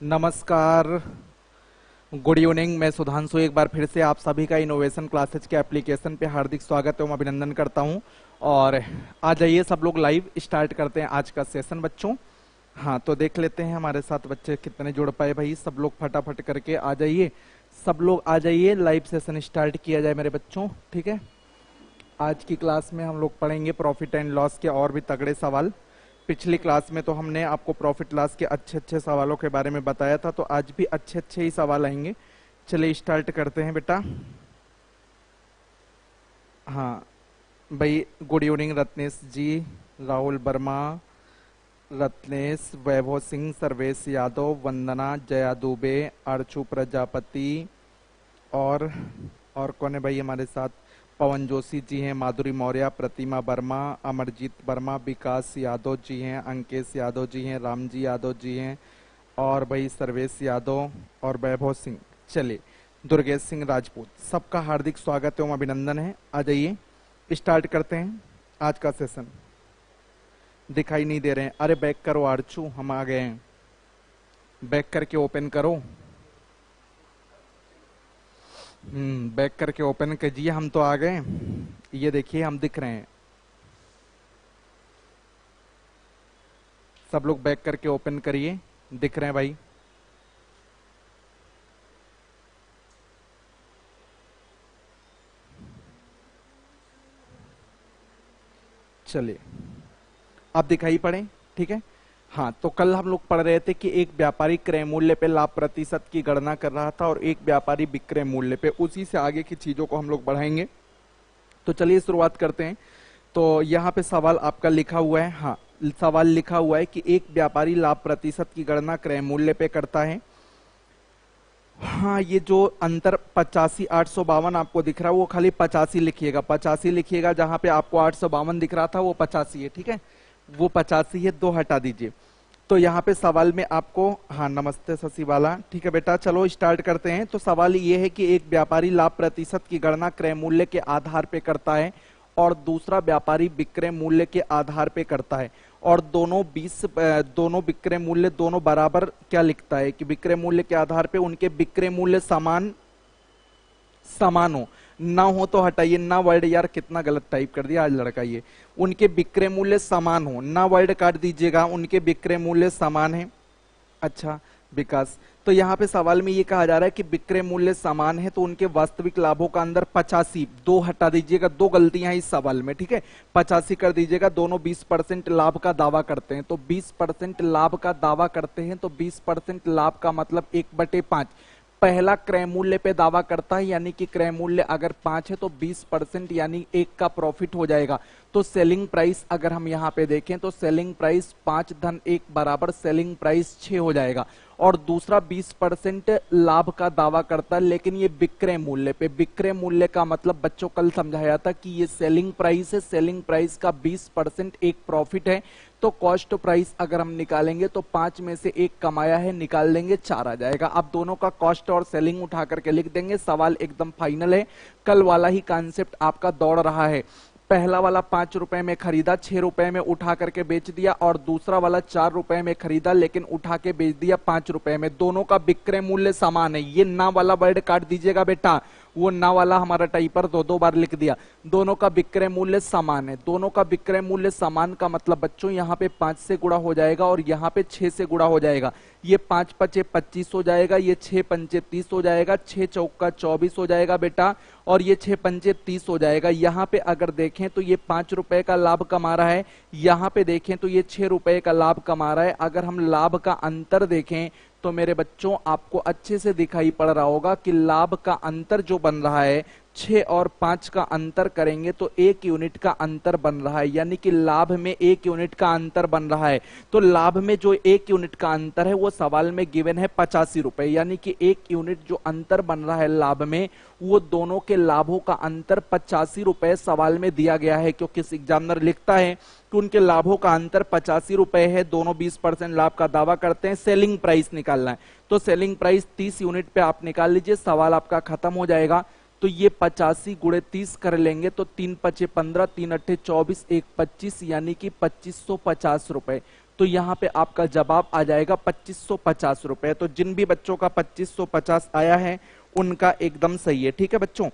नमस्कार, good evening. मैं सुधांशु एक बार फिर से आप सभी का इनोवेशन क्लासेज के एप्लीकेशन पे हार्दिक स्वागत एवं अभिनंदन करता हूं। और आ जाइए सब लोग, लाइव स्टार्ट करते हैं आज का सेशन बच्चों। हाँ, तो देख लेते हैं हमारे साथ बच्चे कितने जुड़ पाए। भाई सब लोग फटाफट करके आ जाइए, सब लोग आ जाइए, लाइव सेशन स्टार्ट किया जाए मेरे बच्चों। ठीक है, आज की क्लास में हम लोग पढ़ेंगे प्रॉफिट एंड लॉस के और भी तगड़े सवाल। पिछली क्लास में तो हमने आपको प्रॉफिट लॉस के अच्छे अच्छे सवालों के बारे में बताया था, तो आज भी अच्छे अच्छे ही सवाल आएंगे। चलिए स्टार्ट करते हैं बेटा। हाँ भाई, गुड इवनिंग रत्नेश जी, राहुल वर्मा, रत्नेश, वैभव सिंह, सर्वेश यादव, वंदना, जया दुबे, अर्चू प्रजापति और कौन है भाई हमारे साथ? पवन जोशी जी हैं, माधुरी मौर्य, प्रतिमा वर्मा, अमरजीत वर्मा, विकास यादव जी हैं, अंकेश यादव जी हैं, रामजी यादव जी हैं, और भाई सर्वेश यादव और वैभव सिंह। चलिए, दुर्गेश सिंह राजपूत, सबका हार्दिक स्वागत एवं अभिनंदन है। आ जाइए स्टार्ट करते हैं आज का सेशन। दिखाई नहीं दे रहे हैं? अरे बैक करो आरचू, हम आ गए हैं। बैक करके ओपन करो। बैक करके ओपन कीजिए, हम तो आ गए। ये देखिए हम दिख रहे हैं। सब लोग बैक करके ओपन करिए, दिख रहे हैं भाई। चलिए, अब दिखाई पड़े? ठीक है। हाँ, तो कल हम लोग पढ़ रहे थे कि एक व्यापारी क्रय मूल्य पे लाभ प्रतिशत की गणना कर रहा था और एक व्यापारी विक्रय मूल्य पे। उसी से आगे की चीजों को हम लोग बढ़ाएंगे। तो चलिए शुरुआत करते हैं। तो यहाँ पे सवाल आपका लिखा हुआ है। हाँ, सवाल लिखा हुआ है कि एक व्यापारी लाभ प्रतिशत की गणना क्रय मूल्य पे करता है। हाँ, ये जो अंतर 85,852 आपको दिख रहा है, वो खाली 85 लिखिएगा, 85 लिखिएगा। जहां पे आपको 852 दिख रहा था वो 85 है। ठीक है, वो 85 है, 2 हटा दीजिए। तो यहाँ पे सवाल में आपको, हाँ नमस्ते शशि वाला, ठीक है बेटा। चलो स्टार्ट करते हैं। तो सवाल ये है कि एक व्यापारी लाभ प्रतिशत की गणना क्रय मूल्य के आधार पे करता है और दूसरा व्यापारी विक्रय मूल्य के आधार पे करता है, और दोनों विक्रय मूल्य दोनों बराबर क्या लिखता है कि विक्रय मूल्य के आधार पे उनके विक्रय मूल्य समान हो। ना हो तो हटाइए, ना वर्ड, यार कितना गलत टाइप कर दिया आज लड़का। ये उनके विक्रय मूल्य समान हो, ना वर्ड काट दीजिएगा, उनके विक्रय मूल्य समान है। अच्छा विकास, तो यहाँ पे सवाल में ये कहा जा रहा है कि विक्रय मूल्य समान है, तो उनके वास्तविक लाभों का अंदर 85, 2 हटा दीजिएगा, 2 गलतियां इस सवाल में। ठीक है, 85 कर दीजिएगा। दोनों 20% लाभ का दावा करते हैं, तो 20% लाभ का दावा करते हैं, तो 20% लाभ का मतलब 1/5। पहला क्रय मूल्य पे दावा करता है, यानी कि क्रय मूल्य अगर 5 है तो 20% यानी 1 का प्रॉफिट हो जाएगा। तो सेलिंग प्राइस अगर हम यहाँ पे देखें तो सेलिंग प्राइस 5 धन 1 बराबर सेलिंग प्राइस 6 हो जाएगा। और दूसरा 20% लाभ का दावा करता है, लेकिन ये विक्रय मूल्य पे। विक्रय मूल्य का मतलब बच्चों कल समझाया था कि ये सेलिंग प्राइस है, सेलिंग प्राइस का 20% एक प्रॉफिट है। तो कॉस्ट प्राइस अगर हम निकालेंगे तो 5 में से 1 कमाया है, निकाल देंगे 4 आ जाएगा। अब दोनों का कॉस्ट और सेलिंग उठा करके लिख देंगे। सवाल एकदम फाइनल है, कल वाला ही कॉन्सेप्ट आपका दौड़ रहा है। पहला वाला 5 रुपए में खरीदा, 6 रुपए में उठा करके बेच दिया, और दूसरा वाला 4 रुपए में खरीदा लेकिन उठा के बेच दिया 5 रुपए में। दोनों का विक्रय मूल्य समान है। ये ना वाला वर्ड काट दीजिएगा बेटा, वो ना वाला हमारा टाइपर 2 बार लिख दिया। दोनों का विक्रय मूल्य समान है। दोनों का विक्रय मूल्य समान का मतलब बच्चों यहाँ पे 5 से गुणा हो जाएगा और यहाँ पे 6 से गुणा हो जाएगा। ये 5 पचे 25 हो जाएगा, ये 6 पंचे 30 हो जाएगा, 6 चौका 24 हो जाएगा बेटा, और ये 6 पंचे 30 हो जाएगा। यहाँ पे अगर देखें तो ये 5 रुपए का लाभ कमा रहा है, यहाँ पे देखें तो ये 6 रुपए का लाभ कमा रहा है। अगर हम लाभ का अंतर देखें तो मेरे बच्चों आपको अच्छे से दिखाई पड़ रहा होगा कि लाभ का अंतर जो बन रहा है, 6 और 5 का अंतर करेंगे तो 1 यूनिट का अंतर बन रहा है, यानी कि लाभ में 1 यूनिट का अंतर बन रहा है। तो लाभ में जो 1 यूनिट का अंतर है वो सवाल में गिवन है 85 रुपए, यानी कि 1 यूनिट जो अंतर बन रहा है लाभ में, वो दोनों के लाभों का अंतर 85 रुपए सवाल में दिया गया है। क्योंकि एग्जामिनर लिखता है कि उनके लाभों का अंतर 85 रुपए है, दोनों 20% लाभ का दावा करते हैं, सेलिंग प्राइस निकालना है। तो सेलिंग प्राइस 30 यूनिट पे आप निकाल लीजिए, सवाल आपका खत्म हो जाएगा। तो ये 85 गुणे 30 कर लेंगे तो 3 पचे 15, 3 अट्ठे 24, 1 25, यानी कि 2550 रुपए। तो यहाँ पे आपका जवाब आ जाएगा 2550 रुपए। तो जिन भी बच्चों का 2550 आया है उनका एकदम सही है, ठीक है बच्चों।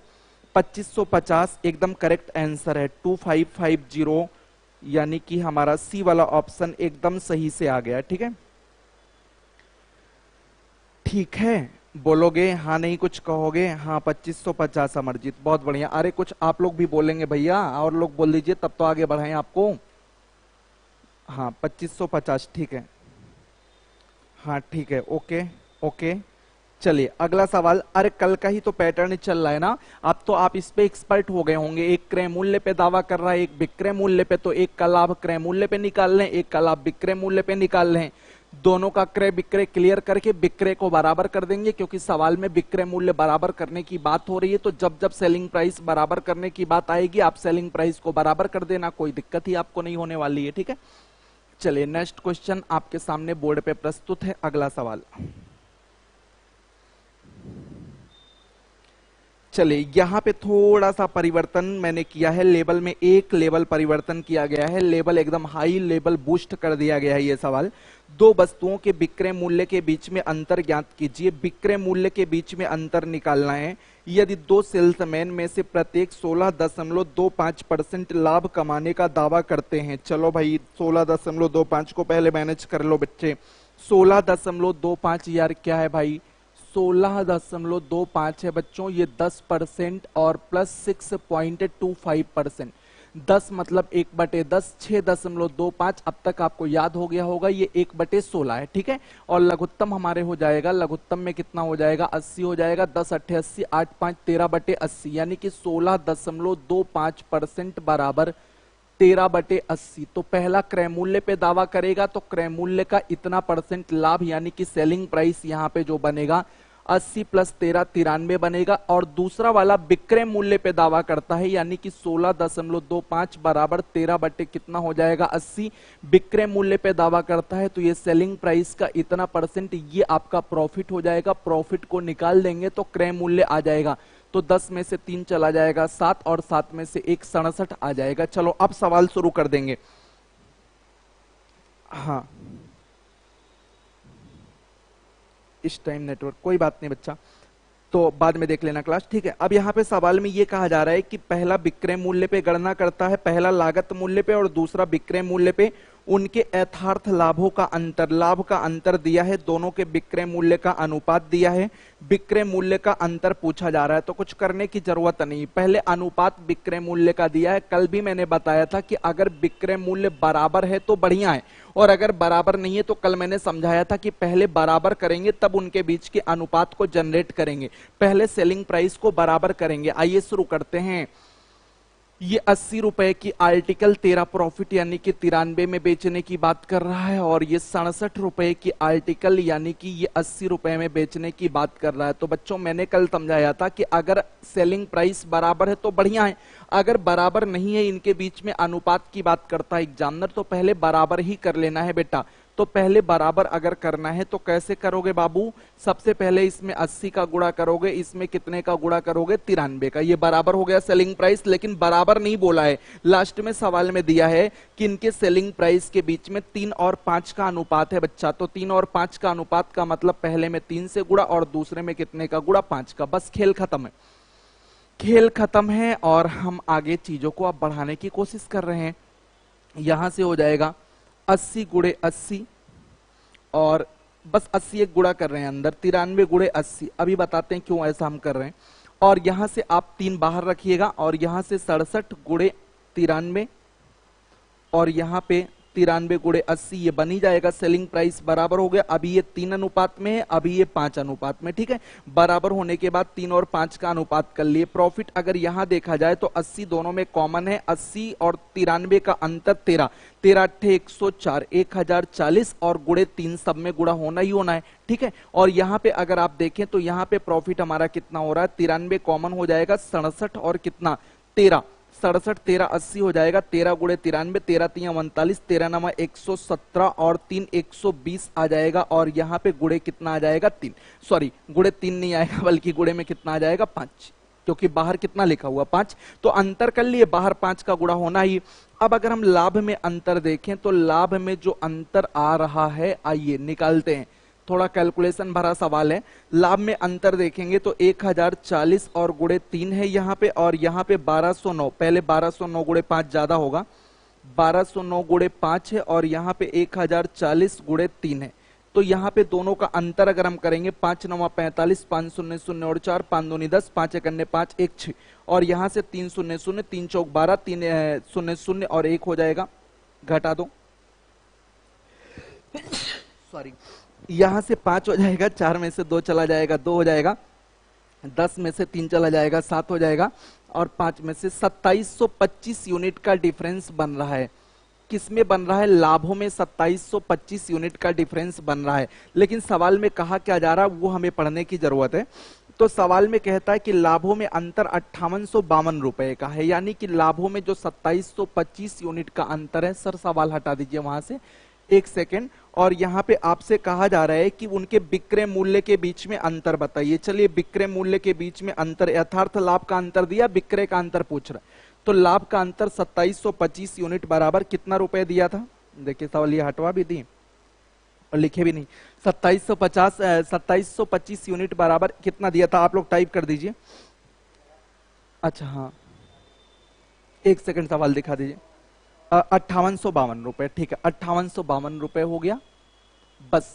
2550 एकदम करेक्ट आंसर है। 2550 यानी कि हमारा सी वाला ऑप्शन एकदम सही से आ गया, ठीक है। ठीक है, बोलोगे हाँ नहीं कुछ कहोगे? हाँ 2550 अमरजीत, बहुत बढ़िया। अरे कुछ आप लोग भी बोलेंगे भैया, और लोग बोल दीजिए तब तो आगे बढ़ाएं आपको। हाँ 2550 ठीक है। हाँ ठीक है, ओके ओके। चलिए अगला सवाल। अरे कल का ही तो पैटर्न चल रहा है ना, अब तो आप इस पे एक्सपर्ट हो गए होंगे। एक क्रय मूल्य पे दावा कर रहा है, एक विक्रय मूल्य पे, तो एक का लाभ क्रय मूल्य पे निकाल लें, एक का लाभ विक्रय मूल्य पे निकाल लें। दोनों का क्रय विक्रय क्लियर करके विक्रय को बराबर कर देंगे, क्योंकि सवाल में विक्रय मूल्य बराबर करने की बात हो रही है। तो जब जब सेलिंग प्राइस बराबर करने की बात आएगी आप सेलिंग प्राइस को बराबर कर देना, कोई दिक्कत ही आपको नहीं होने वाली है, ठीक है। चलिए नेक्स्ट क्वेश्चन आपके सामने बोर्ड पे प्रस्तुत है। अगला सवाल, चलिए यहां पे थोड़ा सा परिवर्तन मैंने किया है। लेवल में एक लेवल परिवर्तन किया गया है, लेवल एकदम हाई लेवल बूस्ट कर दिया गया है। ये सवाल, दो वस्तुओं के विक्रय मूल्य के बीच में अंतर ज्ञात कीजिए। विक्रय मूल्य के बीच में अंतर निकालना है। यदि दो सेल्समैन में से प्रत्येक 16.25% लाभ कमाने का दावा करते हैं। चलो भाई 16.25 को पहले मैनेज कर लो बच्चे। 16.25 यार क्या है भाई, 16.25 है बच्चों, ये 10% और प्लस 6.25%। 10 मतलब 1/10, 6.25। अब तक आपको याद हो गया होगा ये 1/16 है, ठीक है। और लघुत्तम हमारे हो जाएगा, लघुत्तम में कितना हो जाएगा, 80 हो जाएगा। 10 8 80, 8 5 13/80, यानी कि 16.25% बराबर 13/80। तो पहला क्रय मूल्य पे दावा करेगा तो क्रय मूल्य का इतना परसेंट लाभ, यानी कि सेलिंग प्राइस यहाँ पे जो बनेगा 80 प्लस 13 93 बनेगा। और दूसरा वाला विक्रय मूल्य पे दावा करता है, यानी कि 16.25 बराबर 13 बटे कितना हो जाएगा 80। विक्रय मूल्य पे दावा करता है तो ये सेलिंग प्राइस का इतना परसेंट, ये आपका प्रॉफिट हो जाएगा। प्रॉफिट को निकाल देंगे तो क्रय मूल्य आ जाएगा। तो 10 में से 3 चला जाएगा 7, और 7 में से 1 67 आ जाएगा। चलो अब सवाल शुरू कर देंगे। हाँ इस टाइम नेटवर्क, कोई बात नहीं बच्चा, तो बाद में देख लेना क्लास, ठीक है। अब यहाँ पे सवाल में ये कहा जा रहा है कि पहला विक्रय मूल्य पे गणना करता है, पहला लागत मूल्य पे और दूसरा विक्रय मूल्य पे उनके यथार्थ लाभों का अंतर, लाभ का अंतर दिया है, दोनों के विक्रय मूल्य का अनुपात दिया है, विक्रय मूल्य का अंतर पूछा जा रहा है। तो कुछ करने की जरूरत नहीं, पहले अनुपात विक्रय मूल्य का दिया है। कल भी मैंने बताया था कि अगर विक्रय मूल्य बराबर है तो बढ़िया है, और अगर बराबर नहीं है तो कल मैंने समझाया था कि पहले बराबर करेंगे तब उनके बीच के अनुपात को जनरेट करेंगे। पहले सेलिंग प्राइस को बराबर करेंगे। आइए शुरू करते हैं। ये 80 रुपए की आर्टिकल 13 प्रॉफिट यानी कि 93 में बेचने की बात कर रहा है, और ये 67 रुपए की आर्टिकल यानी कि ये 80 रुपए में बेचने की बात कर रहा है। तो बच्चों मैंने कल समझाया था कि अगर सेलिंग प्राइस बराबर है तो बढ़िया है, अगर बराबर नहीं है, इनके बीच में अनुपात की बात करता है एग्जामिनर, तो पहले बराबर ही कर लेना है बेटा। तो पहले बराबर अगर करना है तो कैसे करोगे बाबू, सबसे पहले इसमें 80 का गुणा करोगे, इसमें कितने का गुणा करोगे 93 का, ये बराबर हो गया सेलिंग प्राइस। लेकिन बराबर नहीं बोला है, लास्ट में सवाल में दिया है कि इनके सेलिंग प्राइस के बीच में 3 और 5 का अनुपात है बच्चा। तो 3 और 5 का अनुपात का मतलब पहले में 3 से गुणा और दूसरे में कितने का गुणा 5 का, बस खेल खत्म है, खेल खत्म है। और हम आगे चीजों को अब बढ़ाने की कोशिश कर रहे हैं। यहां से हो जाएगा 80 गुणे 80, और बस 80 एक गुणा कर रहे हैं अंदर, 93 गुणे 80। अभी बताते हैं क्यों ऐसा हम कर रहे हैं। और यहां से आप 3 बाहर रखिएगा, और यहां से 67 गुणे 93, और यहां पे 93 गुणे 80, ये बन ही जाएगा। सेलिंग प्राइस बराबर हो गया। अभी ये 3 अनुपात में है, अभी ये 5 अनुपात में, ठीक है। बराबर होने के बाद 3 और 5 का अनुपात कर लिए। प्रॉफिट अगर यहां देखा जाए तो 80 दोनों में कॉमन है, 80 और 93 का अंतर 13, 13 8 104, 1040, और गुणे 3 सब में गुणा होना ही होना है, ठीक है। और यहाँ पे अगर आप देखें तो यहाँ पे प्रॉफिट हमारा कितना हो रहा है, 93 कॉमन हो जाएगा, 67 और कितना 13, 67 13 80 हो जाएगा। 13 गुणे 93, 13 3 39, 13 9 117, और 3 120 आ जाएगा। और यहाँ पे गुणे कितना आ जाएगा 3, सॉरी गुणे 3 नहीं आएगा, बल्कि गुणे में कितना आ जाएगा 5, क्योंकि बाहर कितना लिखा हुआ 5, तो अंतर कर लिए, बाहर 5 का गुणा होना ही। अब अगर हम लाभ में अंतर देखें तो लाभ में जो अंतर आ रहा है, आइए निकालते हैं, थोड़ा कैलकुलेशन भरा सवाल है। लाभ में अंतर देखेंगे तो 1040 और गुणे 3 है यहाँ पे, और यहाँ पे 1209, पहले 1209 गुणे 5 ज्यादा होगा, 1209 गुणे 5 है, और यहाँ पे 1040 गुणे 3 है। तो यहाँ पे दोनों का अंतर अगर हम करेंगे, 5 9 45, 5 0 0 और 4, 5 2 10, 5 1 5, 1 6, और यहाँ से 3 0 0, 3 चौक 12, 3 0 0 और 1 हो जाएगा, घटा दो, सॉरी, यहाँ से 5 हो जाएगा, 4 में से 2 चला जाएगा, 2 हो जाएगा, 10 में से 3 चला जाएगा, 7 हो जाएगा, और 5 में से 2725 यूनिट का डिफरेंस बन रहा है। किसमें बन रहा है? लाभों में 2725 यूनिट का डिफरेंस बन रहा है। लेकिन सवाल में कहा क्या जा रहा है वो हमें पढ़ने की जरूरत है। तो सवाल में कहता है कि लाभों में अंतर 5852 रुपए का है, यानी कि लाभों में जो 2725 यूनिट का अंतर है। सर सवाल हटा दीजिए वहां से, एक सेकेंड। और यहाँ पे आपसे कहा जा रहा है कि उनके विक्रय मूल्य के बीच में अंतर बताइए। चलिए, विक्रय मूल्य के बीच में अंतर, यथार्थ लाभ का अंतर दिया, विक्रय का अंतर पूछ रहा है। तो लाभ का अंतर 2725 यूनिट बराबर कितना रुपए दिया था? देखिए सवाल ये हटवा भी दी और लिखे भी नहीं। 2725 यूनिट बराबर कितना दिया था? आप लोग टाइप कर दीजिए। अच्छा हाँ, एक सेकंड सवाल दिखा दीजिए। 5852 रुपए, ठीक है, 5852 रुपए हो गया,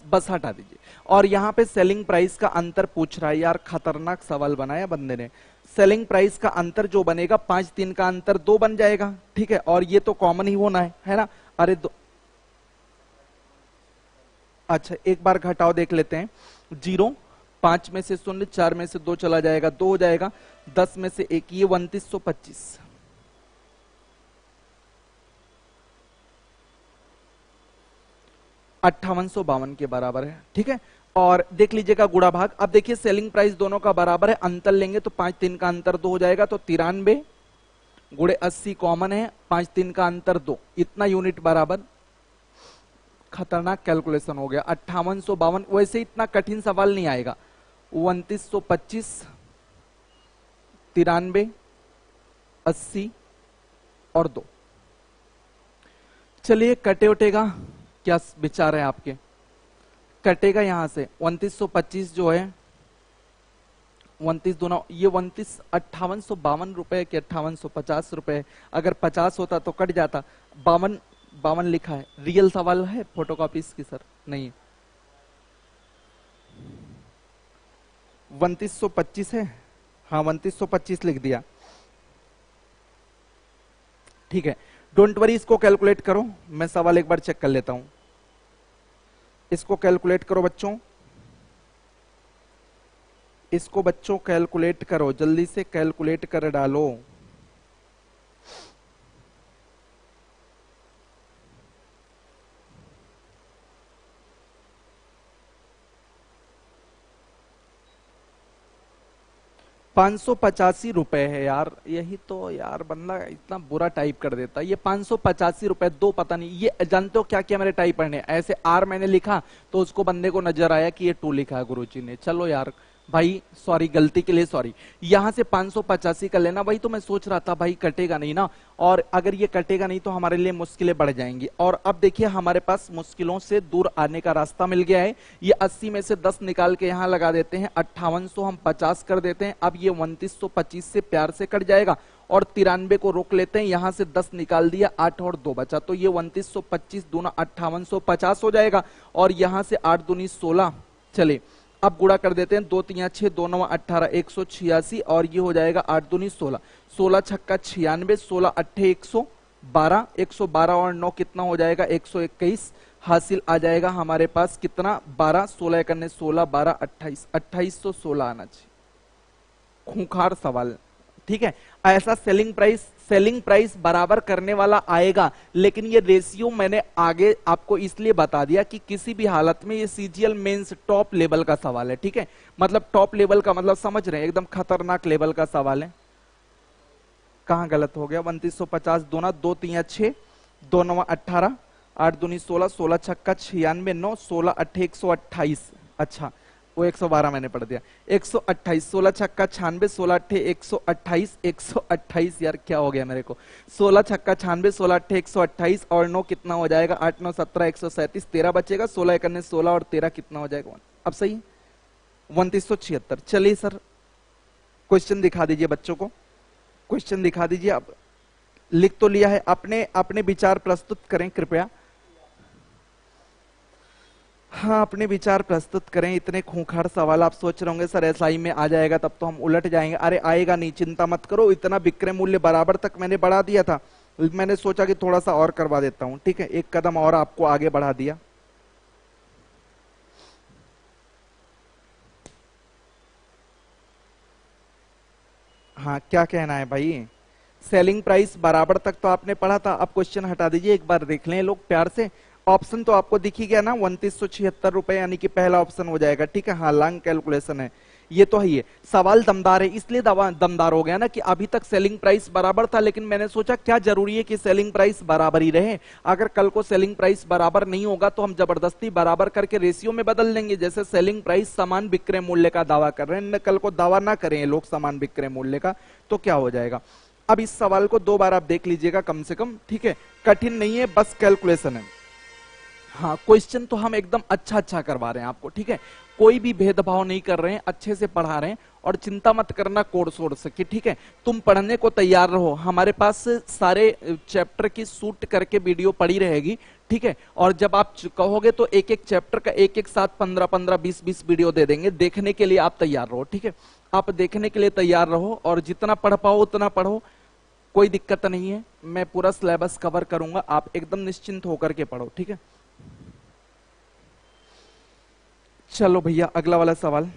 बस हटा दीजिए। और यहाँ पे सेलिंग प्राइस का अंतर पूछ रहा है। यार खतरनाक सवाल बनाया बंदे ने। सेलिंग प्राइस का अंतर जो बनेगा, 5 3 का अंतर 2 बन जाएगा, ठीक है, और ये तो कॉमन ही होना है ना। अरे दो, अच्छा एक बार घटाओ देख लेते हैं। 0, 5 में से 0, 4 में से 2 चला जाएगा, 2 हो जाएगा, 10 में से 1, ये 2925, 5852 के बराबर है, ठीक है। और देख लीजिएगा गुणा भाग। अब देखिए सेलिंग प्राइस दोनों का बराबर है, अंतर लेंगे तो 5 3 का अंतर 2 हो जाएगा, तो 93 गुणे 80 कॉमन है, 5 3 का अंतर 2, इतना यूनिट बराबर। खतरनाक कैलकुलेशन हो गया। 5852, वैसे इतना कठिन सवाल नहीं आएगा। 2925, 93, 80 और 2। चलिए कटे उटेगा, क्या विचार है आपके? कटेगा यहां से 2925 जो है, 29 दोनों, ये 5852 रुपए के 5850 रुपए। अगर 50 होता तो कट जाता। 52 लिखा है। रियल सवाल है फोटोकॉपी की सर? नहीं, 2925 है, हाँ 2925 लिख दिया, ठीक है। डोंट वरी, इसको कैलकुलेट करो, मैं सवाल एक बार चेक कर लेता हूं। इसको कैलकुलेट करो बच्चों, इसको बच्चों कैलकुलेट करो, जल्दी से कैलकुलेट कर डालो। ₹585 है यार, यही तो यार बंदा इतना बुरा टाइप कर देता है। ये 585 रुपए, 2 पता नहीं, ये जानते हो क्या क्या मेरे टाइप पढ़ने, ऐसे आर मैंने लिखा तो उसको बंदे को नजर आया कि ये 2 लिखा है गुरुजी ने। चलो यार भाई सॉरी, गलती के लिए सॉरी। यहां से 585 का लेना, वही तो मैं सोच रहा था भाई कटेगा नहीं ना, और अगर ये कटेगा नहीं तो हमारे लिए मुश्किलें बढ़ जाएंगी। और अब देखिए हमारे पास मुश्किलों से दूर आने का रास्ता मिल गया है। ये 80 में से 10 निकाल के यहां लगा देते हैं, 5800 हम 50 कर देते हैं। अब ये 2925 से प्यार से कट जाएगा, और 93 को रोक लेते हैं, यहां से 10 निकाल दिया, 8 और 2 बचा, तो ये 2925 दूना 5850 हो जाएगा। और यहां से 8 दूनी 16, चले अब गुणा कर देते हैं, 2 3 6, 2 9 18, 186, और ये हो जाएगा 8 दूनी 16, 16 छक्का 96, 16 अट्ठे 112, 112 और 9 कितना हो जाएगा? 121 हासिल आ जाएगा हमारे पास कितना? 12, 16 करने 16, 12 28, 2816 आना चाहिए। खूंखार सवाल, ठीक है। ऐसा सेलिंग प्राइस बराबर करने वाला आएगा, लेकिन ये रेशियो मैंने आगे आपको इसलिए बता दिया कि किसी भी हालत में ये सीजीएल मेंस टॉप लेवल का सवाल है, ठीक है। मतलब टॉप लेवल का मतलब समझ रहे हैं, एकदम खतरनाक लेवल का सवाल है। कहां गलत हो गया? 2950 दोना 2 3 6, 2 9 18, 8 दूनी 16, 16 छक्का 96, 9, 16 अट्ठे 128। अच्छा वो 112 मैंने पढ़ दिया। 128, 16 छक्का 96, 16 अट्ठे 128, 128 यार क्या हो गया मेरे को, 16 छक्का 96, 16 अट्ठे 128 और 9 कितना हो जाएगा, 8 9 17 137, 13 बचेगा, 16 एकन्ने 16 और 13 कितना हो जाएगा, अब सही है 2976। चलिए सर क्वेश्चन दिखा दीजिए बच्चों को, क्वेश्चन दिखा दीजिए। अब लिख तो लिया है, अपने अपने विचार प्रस्तुत करें कृपया। हाँ अपने विचार प्रस्तुत करें। इतने खूंखार सवाल आप सोच रहे होंगे सर एसआई में आ जाएगा तब तो हम उलट जाएंगे। अरे आएगा नहीं, चिंता मत करो। इतना विक्रय मूल्य बराबर तक मैंने बढ़ा दिया था, मैंने सोचा कि थोड़ा सा और करवा देता हूं, ठीक है, एक कदम और आपको आगे बढ़ा दिया। हाँ क्या कहना है भाई, सेलिंग प्राइस बराबर तक तो आपने पढ़ा था, अब क्वेश्चन हटा दीजिए, एक बार देख लें लोग प्यार से। ऑप्शन तो आपको दिख ही गया ना, 2976 रुपए यानी कि पहला ऑप्शन हो जाएगा, ठीक है। हाँ लॉन्ग कैलकुलेशन है, ये तो है ही है। सवाल दमदार है, इसलिए दमदार हो गया ना कि अभी तक सेलिंग प्राइस बराबर था, लेकिन मैंने सोचा क्या जरूरी है कि सेलिंग प्राइस बराबर ही रहे। अगर कल को सेलिंग प्राइस बराबर नहीं होगा तो हम जबरदस्ती बराबर करके रेशियो में बदल देंगे। जैसे सेलिंग प्राइस समान विक्रय मूल्य का दावा कर रहे हैं, कल को दावा ना करें लोग समान विक्रय मूल्य का, तो क्या हो जाएगा। अब इस सवाल को 2 बार आप देख लीजिएगा कम से कम, ठीक है, कठिन नहीं है, बस कैलकुलेशन है। हाँ क्वेश्चन तो हम एकदम अच्छा करवा रहे हैं आपको, ठीक है, कोई भी भेदभाव नहीं कर रहे हैं, अच्छे से पढ़ा रहे हैं। और चिंता मत करना कोड सोर्स की, ठीक है, तुम पढ़ने को तैयार रहो। हमारे पास सारे चैप्टर की शूट करके वीडियो पड़ी रहेगी, ठीक है। और जब आप कहोगे तो एक एक चैप्टर का एक साथ 15 20 वीडियो दे देंगे, देखने के लिए आप तैयार रहो, ठीक है। आप देखने के लिए तैयार रहो और जितना पढ़ पाओ उतना पढ़ो, कोई दिक्कत नहीं है। मैं पूरा सिलेबस कवर करूंगा, आप एकदम निश्चिंत होकर के पढ़ो, ठीक है। चलो भैया अगला वाला सवाल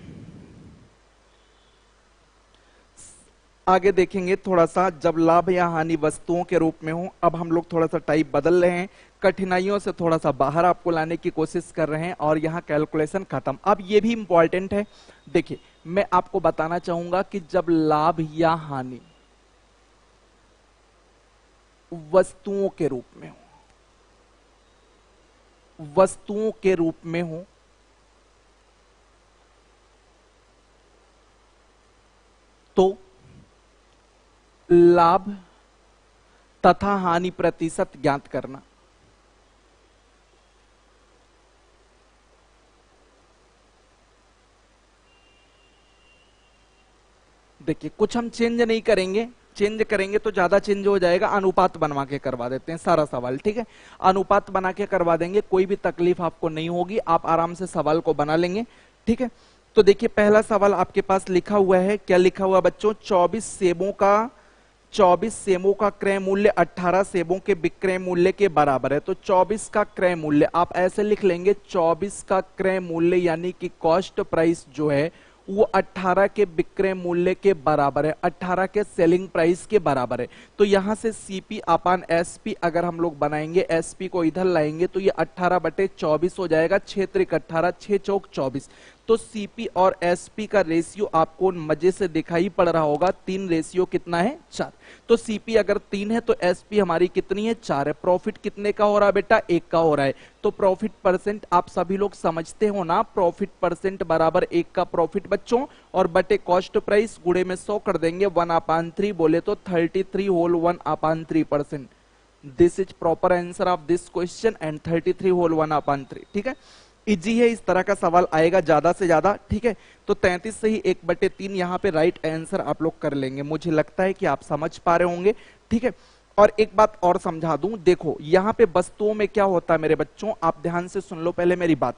आगे देखेंगे थोड़ा सा। जब लाभ या हानि वस्तुओं के रूप में हो, अब हम लोग थोड़ा सा टाइप बदल रहे हैं, कठिनाइयों से थोड़ा सा बाहर आपको लाने की कोशिश कर रहे हैं और यहाँ कैलकुलेशन खत्म। अब ये भी इंपॉर्टेंट है, देखिए मैं आपको बताना चाहूंगा कि जब लाभ या हानि वस्तुओं के रूप में हो, वस्तुओं के रूप में हो, तो लाभ तथा हानि प्रतिशत ज्ञात करना। देखिए कुछ हम चेंज नहीं करेंगे, चेंज करेंगे तो ज्यादा चेंज हो जाएगा, अनुपात बनवा के करवा देते हैं सारा सवाल, ठीक है। अनुपात बना के करवा देंगे, कोई भी तकलीफ आपको नहीं होगी, आप आराम से सवाल को बना लेंगे, ठीक है। तो देखिए पहला सवाल आपके पास लिखा हुआ है, क्या लिखा हुआ बच्चों, 24 सेबों का क्रय मूल्य 18 सेबों के विक्रय मूल्य के बराबर है। तो 24 का क्रय मूल्य आप ऐसे लिख लेंगे, 24 का क्रय मूल्य यानी कि कॉस्ट प्राइस जो है वो 18 के विक्रय मूल्य के बराबर है, 18 के सेलिंग प्राइस के बराबर है। तो यहां से सीपी अपान एसपी अगर हम लोग बनाएंगे, एसपी को इधर लाएंगे तो ये 18/24 हो जाएगा, 6 त्रिक 18, 6 चौक 24। तो सीपी और एसपी का रेशियो आपको मजे से दिखाई पड़ रहा होगा, 3 रेशियो कितना है 4। तो सीपी अगर 3 है तो एसपी हमारी कितनी है 4 है। प्रॉफिट कितने का हो रहा है बेटा 1 का हो रहा है। तो प्रॉफिट परसेंट आप सभी लोग समझते हो ना, प्रॉफिट परसेंट बराबर 1 का प्रॉफिट बच्चों और बटे कॉस्ट प्राइस गुणे में 100 कर देंगे, 1/3 बोले तो 33 whole 1/3%। This is proper answer of this question and 33 whole 1/3, ठीक है। इजी है, इस तरह का सवाल आएगा ज्यादा से ज्यादा, ठीक है। तो 33 से ही 1/3 यहाँ पे राइट आंसर आप लोग कर लेंगे। मुझे लगता है कि आप समझ पा रहे होंगे, ठीक है। और एक बात और समझा दूं, देखो यहाँ पे वस्तुओं में क्या होता है मेरे बच्चों, आप ध्यान से सुन लो पहले मेरी बात।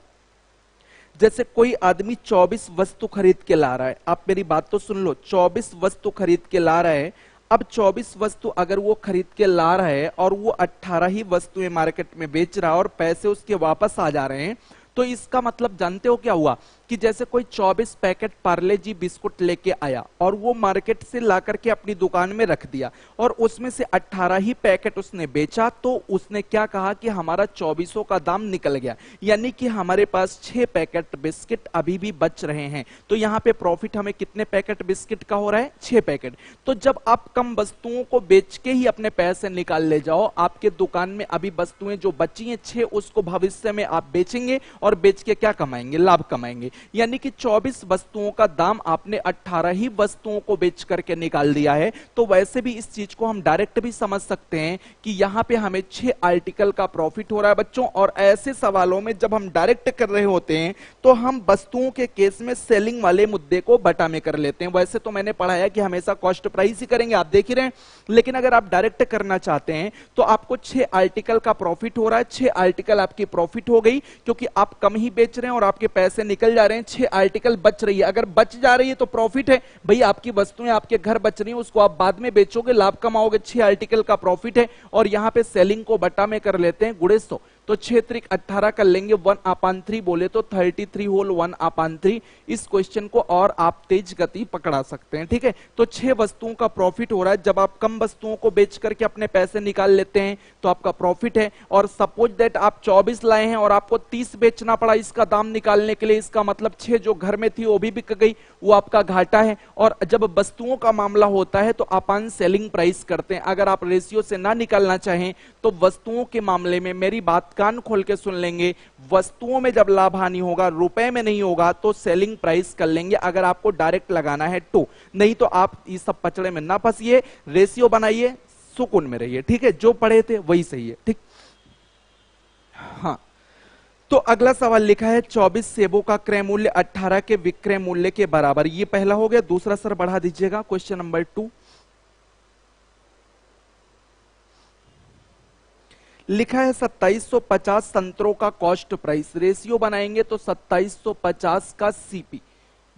जैसे कोई आदमी 24 वस्तु खरीद के ला रहा है, आप मेरी बात तो सुन लो, 24 वस्तु खरीद के ला रहा है। अब 24 वस्तु अगर वो खरीद के ला रहा है और वो 18 ही वस्तुएं मार्केट में बेच रहा है और पैसे उसके वापस आ जा रहे हैं, तो इसका मतलब जानते हो क्या हुआ कि जैसे कोई 24 पैकेट पार्ले जी बिस्कुट लेके आया और वो मार्केट से ला करके अपनी दुकान में रख दिया और उसमें से 18 ही पैकेट उसने बेचा, तो उसने क्या कहा कि हमारा 24 का दाम निकल गया, यानी कि हमारे पास 6 पैकेट बिस्किट अभी भी बच रहे हैं। तो यहाँ पे प्रॉफिट हमें कितने पैकेट बिस्किट का हो रहा है 6 पैकेट। तो जब आप कम वस्तुओं को बेच के ही अपने पैसे निकाल ले जाओ, आपके दुकान में अभी वस्तुएं जो बची हैं 6, उसको भविष्य में आप बेचेंगे और बेच के क्या कमाएंगे, लाभ कमाएंगे। यानी कि 24 वस्तुओं का दाम आपने 18 ही वस्तुओं को बेच करके निकाल दिया है। तो वैसे भी इस चीज को हम डायरेक्ट भी समझ सकते हैं कि यहां पे हमें 6 आर्टिकल का प्रॉफिट हो रहा है बच्चों। और ऐसे सवालों में जब हम डायरेक्ट कर रहे होते हैं तो हम वस्तुओं के केस में सेलिंग वाले मुद्दे को बटा में कर लेते हैं। वैसे तो मैंने पढ़ाया कि हमेशा कॉस्ट प्राइस ही करेंगे, आप देख ही रहे हैं, लेकिन अगर आप डायरेक्ट करना चाहते हैं तो आपको 6 आर्टिकल का प्रॉफिट हो रहा है। 6 आर्टिकल आपकी प्रॉफिट हो गई क्योंकि आप कम ही बेच रहे हैं और आपके पैसे निकल जा रहे हैं। 6 आर्टिकल बच रही है, अगर बच जा रही है तो प्रॉफिट है भाई, आपकी वस्तुएं आपके घर बच रही हैं, उसको आप बाद में बेचोगे, लाभ कमाओगे। 6 आर्टिकल का प्रॉफिट है और यहां पे सेलिंग को बटा में कर लेते हैं गुणे 100। तो 6 त्रिक 18 कर लेंगे, 1/3 बोले तो 33 होल 1/3। इस क्वेश्चन को और आप तेज गति पकड़ा सकते हैं, ठीक है। तो 6 वस्तुओं का प्रॉफिट हो रहा है। जब आप कम वस्तुओं को बेच करके अपने पैसे निकाल लेते हैं तो आपका प्रॉफिट है। और सपोज दैट आप 24 लाए हैं और आपको 30 बेचना पड़ा इसका दाम निकालने के लिए, इसका मतलब 6 जो घर में थी वो भी बिक गई, वो आपका घाटा है। और जब वस्तुओं का मामला होता है तो अपन सेलिंग प्राइस करते हैं। अगर आप रेशियो से ना निकालना चाहें तो वस्तुओं के मामले में मेरी बात कान खोल के सुन लेंगे, वस्तुओं में जब लाभ हानि होगा, रुपए में नहीं होगा, तो सेलिंग प्राइस कर लेंगे अगर आपको डायरेक्ट लगाना है तो। नहीं तो आप इस सब पचड़े में ना फंसिए, रेशियो बनाइए, सुकून में रहिए, ठीक है। जो पढ़े थे वही सही है, ठीक। हाँ, तो अगला सवाल लिखा है 24 सेबों का क्रय मूल्य 18 के विक्रय मूल्य के बराबर। ये पहला हो गया। दूसरा सर बढ़ा दीजिएगा, क्वेश्चन नंबर 2 लिखा है 2750 संतरों का कॉस्ट प्राइस। रेशियो बनाएंगे तो 2750 का सीपी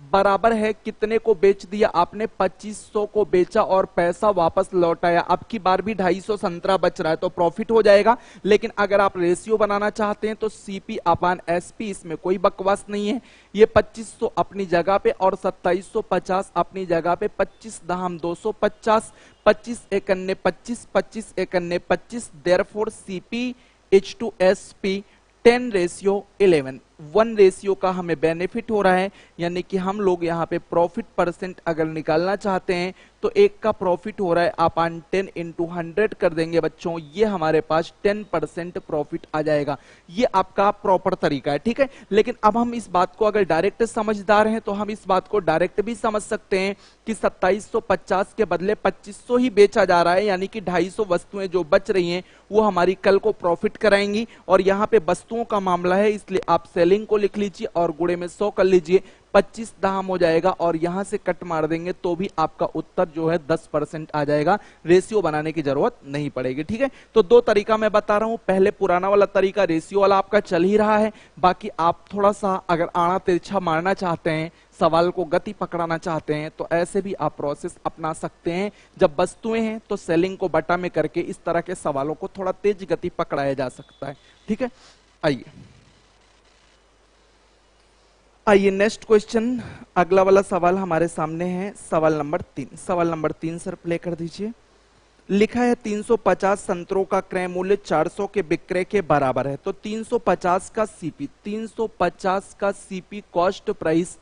बराबर है कितने को बेच दिया आपने, 2500 को बेचा और पैसा वापस लौटाया। अब की बार भी 250 संतरा बच रहा है तो प्रॉफिट हो जाएगा। लेकिन अगर आप रेशियो बनाना चाहते हैं तो सीपी अपान एसपी, इसमें कोई बकवास नहीं है। ये 2500 अपनी जगह पे और 2750 अपनी जगह पे। 25 दहम 250, 25 एकन्ने 25, 25 एकन्ने 25। Therefore CP H two S P 10:11, 1 ratio का हमें बेनिफिट हो रहा है। यानी कि हम लोग यहाँ पे प्रॉफिट परसेंट अगर निकालना चाहते हैं तो एक का प्रॉफिट हो रहा है अपन 10 इंटू 100 कर देंगे बच्चों, ये हमारे पास 10% प्रॉफिट आ जाएगा। ये आपका प्रॉपर तरीका है, ठीक है। लेकिन अब हम इस बात को अगर डायरेक्ट समझदार हैं तो हम इस बात को डायरेक्ट भी समझ सकते हैं कि 2750 के बदले 2500 ही बेचा जा रहा है। यानी कि 250 वस्तुएं जो बच रही हैं वो हमारी कल को प्रॉफिट कराएंगी। और यहाँ पे वस्तुओं का मामला है इसलिए आप सेलिंग को लिख लीजिए और गुणे में 100 कर लीजिए, 25 दाम हो जाएगा और यहां से कट मार देंगे तो भी आपका उत्तर जो है 10% आ जाएगा। रेशियो बनाने की जरूरत नहीं पड़ेगी, ठीक है। तो 2 तरीका मैं बता रहा हूं, पहले पुराना वाला तरीका रेशियो वाला आपका चल ही रहा है। बाकी आप थोड़ा सा अगर आड़ा तिरछा मारना चाहते हैं, सवाल को गति पकड़ाना चाहते हैं तो ऐसे भी आप प्रोसेस अपना सकते हैं। जब वस्तुएं हैं तो सेलिंग को बटा में करके इस तरह के सवालों को थोड़ा तेज गति पकड़ाया जा सकता है, ठीक है। आइए नेक्स्ट क्वेश्चन, अगला वाला सवाल हमारे सामने है, सवाल नंबर 3। सवाल नंबर 3 सर प्ले कर दीजिए। लिखा है 350 संतरों का क्रय मूल्य 400 के विक्रय के बराबर है। तो 350 का सीपी, 350 का सीपी कॉस्ट प्राइस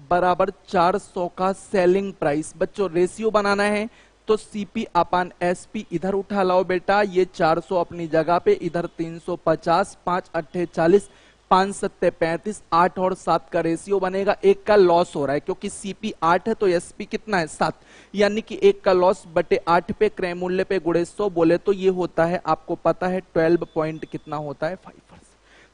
बराबर 400 का सेलिंग प्राइस। बच्चों रेशियो बनाना है तो सीपी अपान एसपी इधर उठा लाओ बेटा, ये 400 अपनी जगह पे, इधर 350, 5 अट्ठे 40, 5 सत्ते 35, 8 और 7 का रेशियो बनेगा। एक का लॉस हो रहा है क्योंकि सीपी 8 है तो एसपी कितना है 7, यानी कि एक का लॉस बटे 8 पे क्रय मूल्य पे गुणे 100 बोले तो ये होता है, आपको पता है 12 पॉइंट कितना होता है 5%।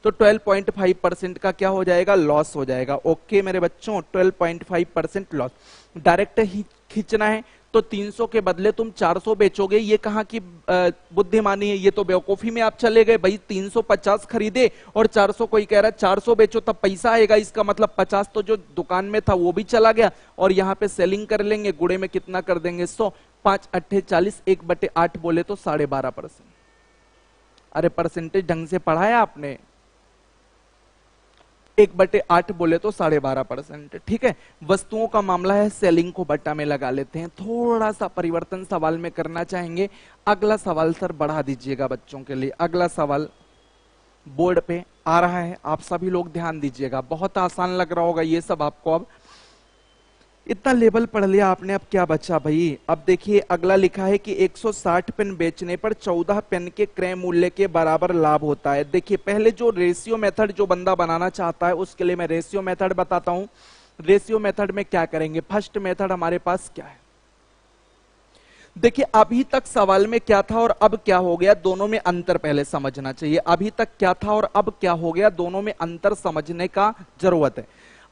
तो 12.5% का क्या हो जाएगा, लॉस हो जाएगा। ओके मेरे बच्चों, 12.5% लॉस। डायरेक्ट ही खींचना है तो 300 के बदले तुम 400 बेचोगे, ये कहां की बुद्धिमानी है, ये तो बेवकूफी में आप चले गए भाई। 350 खरीदे और 400 कोई कह रहा है 400 बेचो तब पैसा आएगा, इसका मतलब 50 तो जो दुकान में था वो भी चला गया। और यहाँ पे सेलिंग कर लेंगे, गुणे में कितना कर देंगे 100, 5 अट्ठे 40, 1/8 बोले तो 12.5%। अरे परसेंटेज ढंग से पढ़ाया आपने, 1/8 बोले तो 12.5%, ठीक है। वस्तुओं का मामला है, सेलिंग को बट्टा में लगा लेते हैं। थोड़ा सा परिवर्तन सवाल में करना चाहेंगे। अगला सवाल सर बढ़ा दीजिएगा बच्चों के लिए। अगला सवाल बोर्ड पे आ रहा है, आप सभी लोग ध्यान दीजिएगा। बहुत आसान लग रहा होगा ये सब आपको। अब इतना लेवल पढ़ लिया आपने, अब क्या बचा भाई? अब देखिए अगला लिखा है कि 160 पेन बेचने पर 14 पेन के क्रय मूल्य के बराबर लाभ होता है। देखिए पहले जो रेशियो मेथड जो बंदा बनाना चाहता है उसके लिए मैं रेशियो मेथड बताता हूं। रेशियो मेथड में क्या करेंगे? फर्स्ट मेथड हमारे पास क्या है? देखिए अभी तक सवाल में क्या था और अब क्या हो गया, दोनों में अंतर पहले समझना चाहिए। अभी तक क्या था और अब क्या हो गया, दोनों में अंतर समझने का जरूरत है।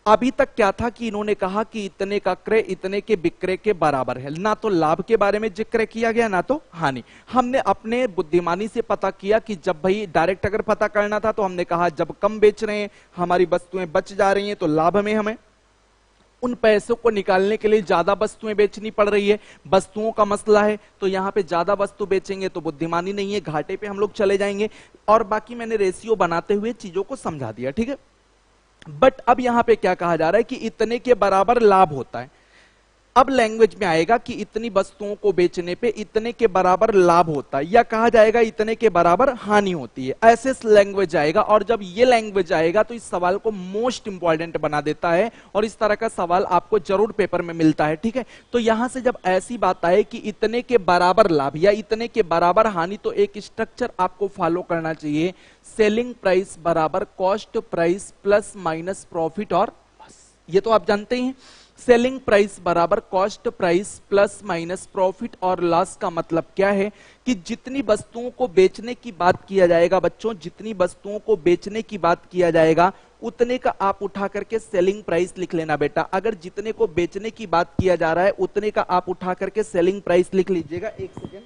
अभी तक क्या था कि इन्होंने कहा कि इतने का क्रय इतने के विक्रय के बराबर है, ना तो लाभ के बारे में जिक्र किया गया ना तो हानि। हमने अपने बुद्धिमानी से पता किया कि जब भाई डायरेक्ट अगर पता करना था तो हमने कहा जब कम बेच रहे हैं, हमारी वस्तुएं बच जा रही हैं, तो लाभ में हमें उन पैसों को निकालने के लिए ज्यादा वस्तुएं बेचनी पड़ रही है। वस्तुओं का मसला है तो यहां पे ज्यादा वस्तु बेचेंगे तो बुद्धिमानी नहीं है, घाटे पे हम लोग चले जाएंगे। और बाकी मैंने रेशियो बनाते हुए चीजों को समझा दिया, ठीक है। बट अब यहां पे क्या कहा जा रहा है कि इतने के बराबर लाभ होता है। अब लैंग्वेज में आएगा कि इतनी वस्तुओं को बेचने पे इतने के बराबर लाभ होता है, या कहा जाएगा इतने के बराबर हानि होती है, ऐसे लैंग्वेज आएगा। और जब ये लैंग्वेज आएगा तो इस सवाल को मोस्ट इंपॉर्टेंट बना देता है, और इस तरह का सवाल आपको जरूर पेपर में मिलता है, ठीक है। तो यहां से जब ऐसी बात आए कि इतने के बराबर लाभ या इतने के बराबर हानि, तो एक स्ट्रक्चर आपको फॉलो करना चाहिए। सेलिंग प्राइस बराबर cost price plus minus profit और लॉस, ये तो आप जानते ही हैं। सेलिंग प्राइस बराबर cost price plus minus profit और लॉस का मतलब क्या है कि जितनी वस्तुओं को बेचने की बात किया जाएगा बच्चों, जितनी वस्तुओं को बेचने की बात किया जाएगा उतने का आप उठा करके सेलिंग प्राइस लिख लेना बेटा। अगर जितने को बेचने की बात किया जा रहा है उतने का आप उठा करके सेलिंग प्राइस लिख लीजिएगा। एक सेकेंड,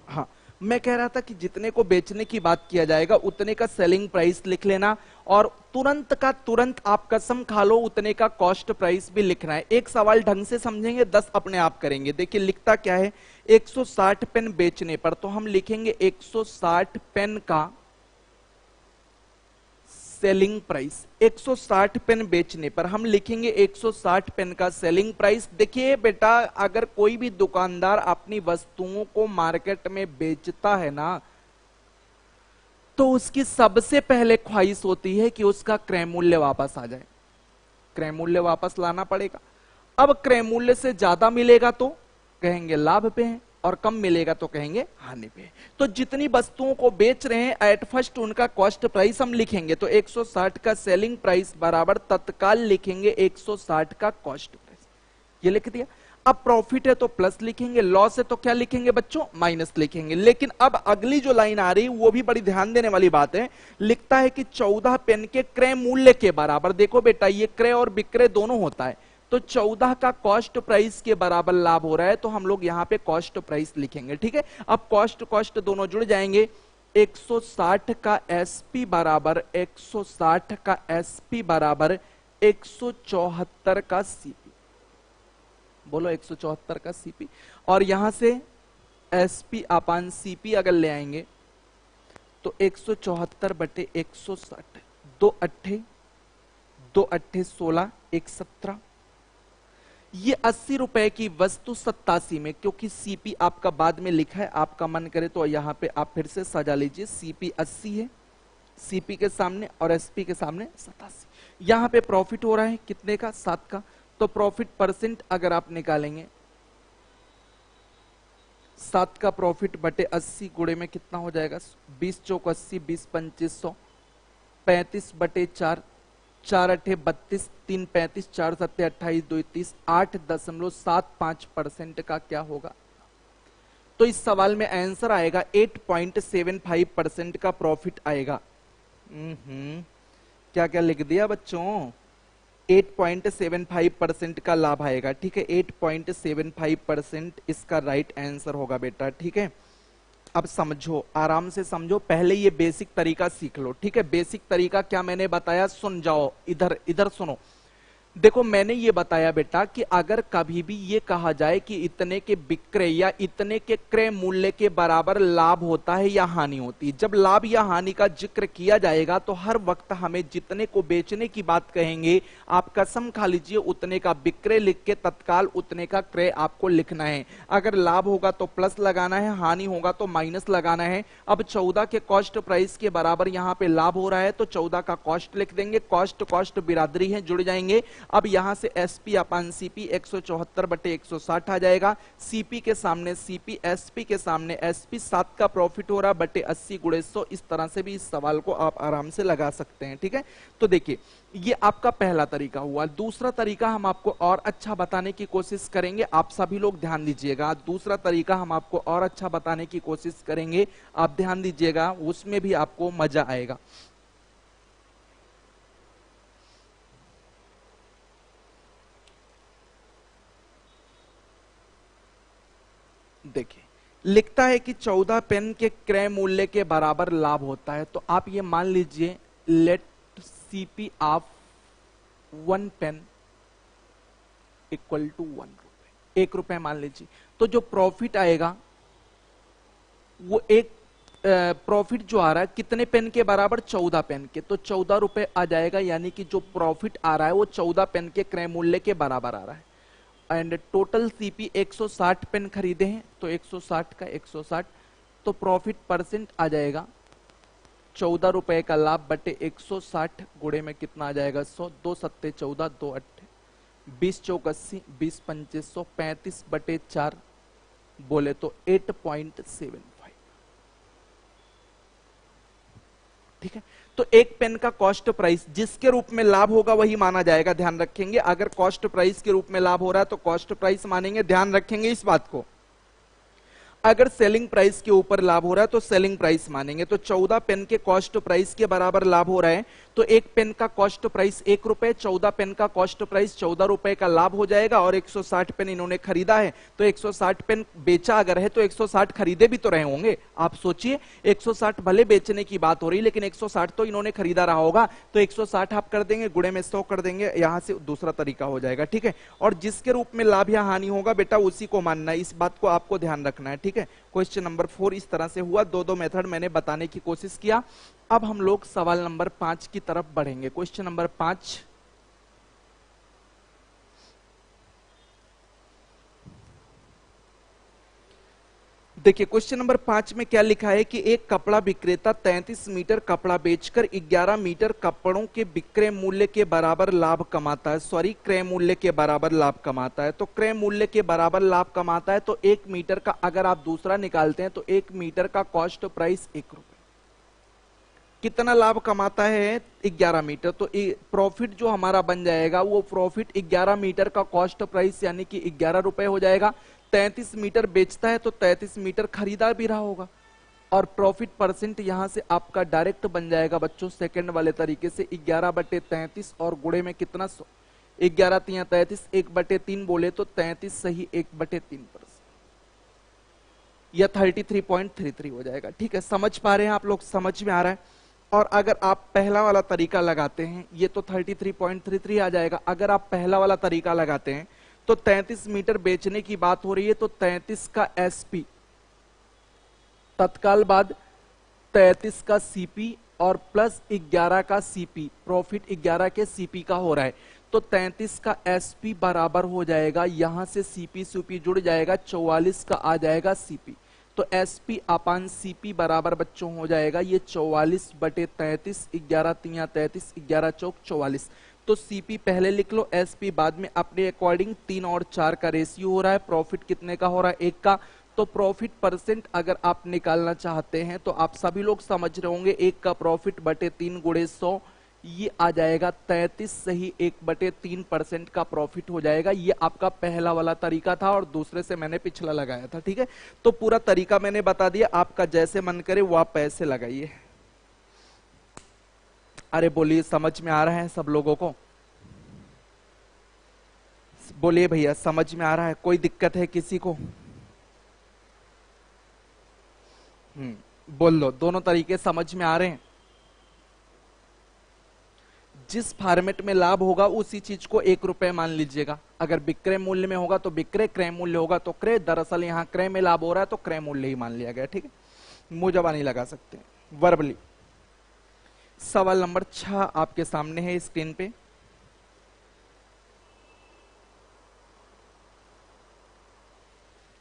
हाँ मैं कह रहा था कि जितने को बेचने की बात किया जाएगा उतने का सेलिंग प्राइस लिख लेना, और तुरंत का तुरंत आप कसम खा लो उतने का कॉस्ट प्राइस भी लिखना है। एक सवाल ढंग से समझेंगे 10 अपने आप करेंगे। देखिए लिखता क्या है, 160 पेन बेचने पर, तो हम लिखेंगे 160 पेन का सेलिंग प्राइस। 160 पेन बेचने पर हम लिखेंगे 160 पेन का सेलिंग प्राइस। देखिए बेटा अगर कोई भी दुकानदार अपनी वस्तुओं को मार्केट में बेचता है ना, तो उसकी सबसे पहले ख्वाहिश होती है कि उसका क्रय मूल्य वापस आ जाए। क्रय मूल्य वापस लाना पड़ेगा। अब क्रय मूल्य से ज्यादा मिलेगा तो कहेंगे लाभ पे है, और कम मिलेगा तो कहेंगे हानि पे। तो जितनी वस्तुओं को बेच रहे हैं एट फर्स्ट उनका कॉस्ट प्राइस हम लिखेंगे, तो 160 का सेलिंग प्राइस बराबर तत्काल लिखेंगे 160 का कॉस्ट प्राइस, ये लिख दिया। अब प्रॉफिट है तो प्लस लिखेंगे, लॉस है तो क्या लिखेंगे बच्चों, माइनस लिखेंगे। लेकिन अब अगली जो लाइन आ रही वो भी बड़ी ध्यान देने वाली बात है। लिखता है कि 14 पेन के क्रय मूल्य के बराबर। देखो बेटा ये क्रय और विक्रय दोनों होता है, तो 14 का कॉस्ट प्राइस के बराबर लाभ हो रहा है, तो हम लोग यहां पे कॉस्ट प्राइस लिखेंगे, ठीक है। अब कॉस्ट कॉस्ट दोनों जुड़ जाएंगे। 160 का एसपी बराबर 160 का एसपी बराबर 174 का सीपी। बोलो 174 का सीपी। और यहां से एसपी अपान सीपी अगर ले आएंगे तो 174 बटे 160, 2 अट्ठे 16, 1 17। ये 80 रुपए की वस्तु 87 में, क्योंकि सीपी आपका बाद में लिखा है, आपका मन करे तो यहां पे आप फिर से सजा लीजिए। सीपी 80 है, सीपी के सामने और एसपी के सामने 87। यहां पे प्रॉफिट हो रहा है कितने का, 7 का। तो प्रॉफिट परसेंट अगर आप निकालेंगे, 7 का प्रॉफिट बटे 80 गुणे में कितना हो जाएगा, 20 चौक 80, 20 2500, 35 बटे 4, 4 अठे 32, 3 35, 4 सत्ते 28, 2 30, 8.75% का क्या होगा। तो इस सवाल में आंसर आएगा 8.75% का प्रॉफिट आएगा। क्या क्या लिख दिया बच्चों, 8.75% का लाभ आएगा, ठीक है। 8.75% इसका राइट आंसर होगा बेटा, ठीक है। अब समझो, आराम से समझो, पहले ये बेसिक तरीका सीख लो, ठीक है। बेसिक तरीका क्या मैंने बताया, सुन जाओ, इधर इधर सुनो। देखो मैंने ये बताया बेटा कि अगर कभी भी ये कहा जाए कि इतने के विक्रय या इतने के क्रय मूल्य के बराबर लाभ होता है या हानि होती है, जब लाभ या हानि का जिक्र किया जाएगा तो हर वक्त हमें जितने को बेचने की बात कहेंगे आप कसम खा लीजिए उतने का विक्रय लिख के तत्काल उतने का क्रय आपको लिखना है। अगर लाभ होगा तो प्लस लगाना है, हानि होगा तो माइनस लगाना है। अब 14 के कॉस्ट प्राइस के बराबर यहां पे लाभ हो रहा है तो 14 का कॉस्ट लिख देंगे, कॉस्ट कॉस्ट बिरादरी है जुड़ जाएंगे। अब यहां से एसपी अपान सीपी 174/160 आ जाएगा, सीपी के सामने सीपी, एसपी के सामने एसपी, 7 का प्रॉफिट हो रहा बटे 80/100। इस तरह से भी इस सवाल को आप आराम से लगा सकते हैं। ठीक है, तो देखिए ये आपका पहला तरीका हुआ। दूसरा तरीका हम आपको और अच्छा बताने की कोशिश करेंगे, आप सभी लोग ध्यान दीजिएगा। दूसरा तरीका हम आपको और अच्छा बताने की कोशिश करेंगे, आप ध्यान दीजिएगा, उसमें भी आपको मजा आएगा। देखिए लिखता है कि 14 पेन के क्रय मूल्य के बराबर लाभ होता है, तो आप ये मान लीजिए let CP of 1 pen equal to 1 रुपए, 1 रुपए मान लीजिए। तो जो प्रॉफिट आएगा वो एक प्रॉफिट जो आ रहा है कितने पेन के बराबर, 14 पेन के, तो 14 रुपए आ जाएगा। यानी कि जो प्रॉफिट आ रहा है वो 14 पेन के क्रय मूल्य के बराबर आ रहा है। एंड टोटल सीपी 160 पेन खरीदे हैं तो 160 का 160, तो प्रॉफिट परसेंट आ जाएगा 14 रुपए का लाभ बटे 160 गुणे में कितना आ जाएगा 100, 2 सत्ते 14, 2 अट्ठे 20 चौक 80, 20 पंचे 100, 35/4 बोले तो 8.75। ठीक है, तो एक पेन का कॉस्ट प्राइस जिसके रूप में लाभ होगा वही माना जाएगा, ध्यान रखेंगे। अगर कॉस्ट प्राइस के रूप में लाभ हो रहा है तो कॉस्ट प्राइस मानेंगे, ध्यान रखेंगे इस बात को। अगर सेलिंग प्राइस के ऊपर लाभ हो रहा है तो सेलिंग प्राइस मानेंगे। तो 14 पेन के कॉस्ट प्राइस के बराबर लाभ हो रहा है तो एक पेन का कॉस्ट प्राइस 1 रुपए, 14 पेन का कॉस्ट प्राइस 14 रुपए का लाभ हो जाएगा। और 160 पेन इन्होंने खरीदा है तो 160 पेन बेचा अगर है तो 160 खरीदे भी तो रहे होंगे। आप सोचिए 160 भले बेचने की बात हो रही लेकिन 160 तो इन्होंने खरीदा रहा होगा, तो 160 आप कर देंगे गुणे में 100 कर देंगे, यहां से दूसरा तरीका हो जाएगा। ठीक है, और जिसके रूप में लाभ या हानि होगा बेटा उसी को मानना है, इस बात को आपको ध्यान रखना है। ठीक है, क्वेश्चन नंबर 4 इस तरह से हुआ। दो मेथड मैंने बताने की कोशिश किया। अब हम लोग सवाल नंबर 5 की तरफ बढ़ेंगे। क्वेश्चन नंबर 5, देखिए क्वेश्चन नंबर 5 में क्या लिखा है कि एक कपड़ा विक्रेता 33 मीटर कपड़ा बेचकर 11 मीटर कपड़ों के विक्रय मूल्य के बराबर लाभ कमाता है, सॉरी क्रय मूल्य के बराबर लाभ कमाता है। तो क्रय मूल्य के बराबर लाभ कमाता है तो 1 मीटर का अगर आप दूसरा निकालते हैं तो 1 मीटर का कॉस्ट प्राइस 1 रुपए। कितना लाभ कमाता है 11 मीटर, तो प्रॉफिट जो हमारा बन जाएगा वो प्रॉफिट 11 मीटर का कॉस्ट प्राइस यानी कि 11 रुपए हो जाएगा। 33 मीटर बेचता है तो 33 मीटर खरीदा भी रहा होगा और प्रॉफिट परसेंट यहां से आपका डायरेक्ट बन जाएगा बच्चों सेकंड वाले तरीके से 11/33 और गुणे में कितना 100, 11 तिया 33, 1/3 बोले तो 33 सही 1/3%, यह 33.33 हो जाएगा। ठीक है, समझ पा रहे हैं आप लोग, समझ में आ रहा है। और अगर आप पहला वाला तरीका लगाते हैं ये तो 33.33 आ जाएगा। अगर आप पहला वाला तरीका लगाते हैं तो 33 मीटर बेचने की बात हो रही है तो 33 का एसपी तत्काल बाद 33 का सीपी और प्लस 11 का सीपी, प्रॉफिट 11 के सीपी का हो रहा है तो 33 का एसपी बराबर हो जाएगा, यहां से सीपी सीपी जुड़ जाएगा 44 का आ जाएगा सीपी। तो एसपी अपान सीपी बराबर बच्चों हो जाएगा ये 44/33, 11 तिया 33, 11 चौक 44। तो सीपी पहले लिख लो, एसपी बाद में, अपने अकॉर्डिंग 3 और 4 का रेशियो हो रहा है। प्रॉफिट कितने का हो रहा है 1 का। तो प्रॉफिट परसेंट अगर आप निकालना चाहते हैं तो आप सभी लोग समझ रहे होंगे 1 का प्रॉफिट बटे 3 गुणे 100 ये आ जाएगा 33 सही 1/3% का प्रॉफिट हो जाएगा। ये आपका पहला वाला तरीका था और दूसरे से मैंने पिछला लगाया था। ठीक है, तो पूरा तरीका मैंने बता दिया, आपका जैसे मन करे वो आप पैसे लगाइए। अरे बोलिए समझ में आ रहा है सब लोगों को, बोलिए भैया समझ में आ रहा है, कोई दिक्कत है किसी को? बोल लो, दोनों तरीके समझ में आ रहे हैं? जिस फॉर्मेट में लाभ होगा उसी चीज को 1 रुपए मान लीजिएगा। अगर विक्रय मूल्य में होगा तो विक्रय, क्रय मूल्य होगा तो क्रय। दरअसल यहाँ क्रय में लाभ हो रहा है तो क्रय मूल्य ही मान लिया गया, ठीक है, मुजबा नहीं लगा सकते वर्बली। सवाल नंबर 6 आपके सामने है स्क्रीन पे।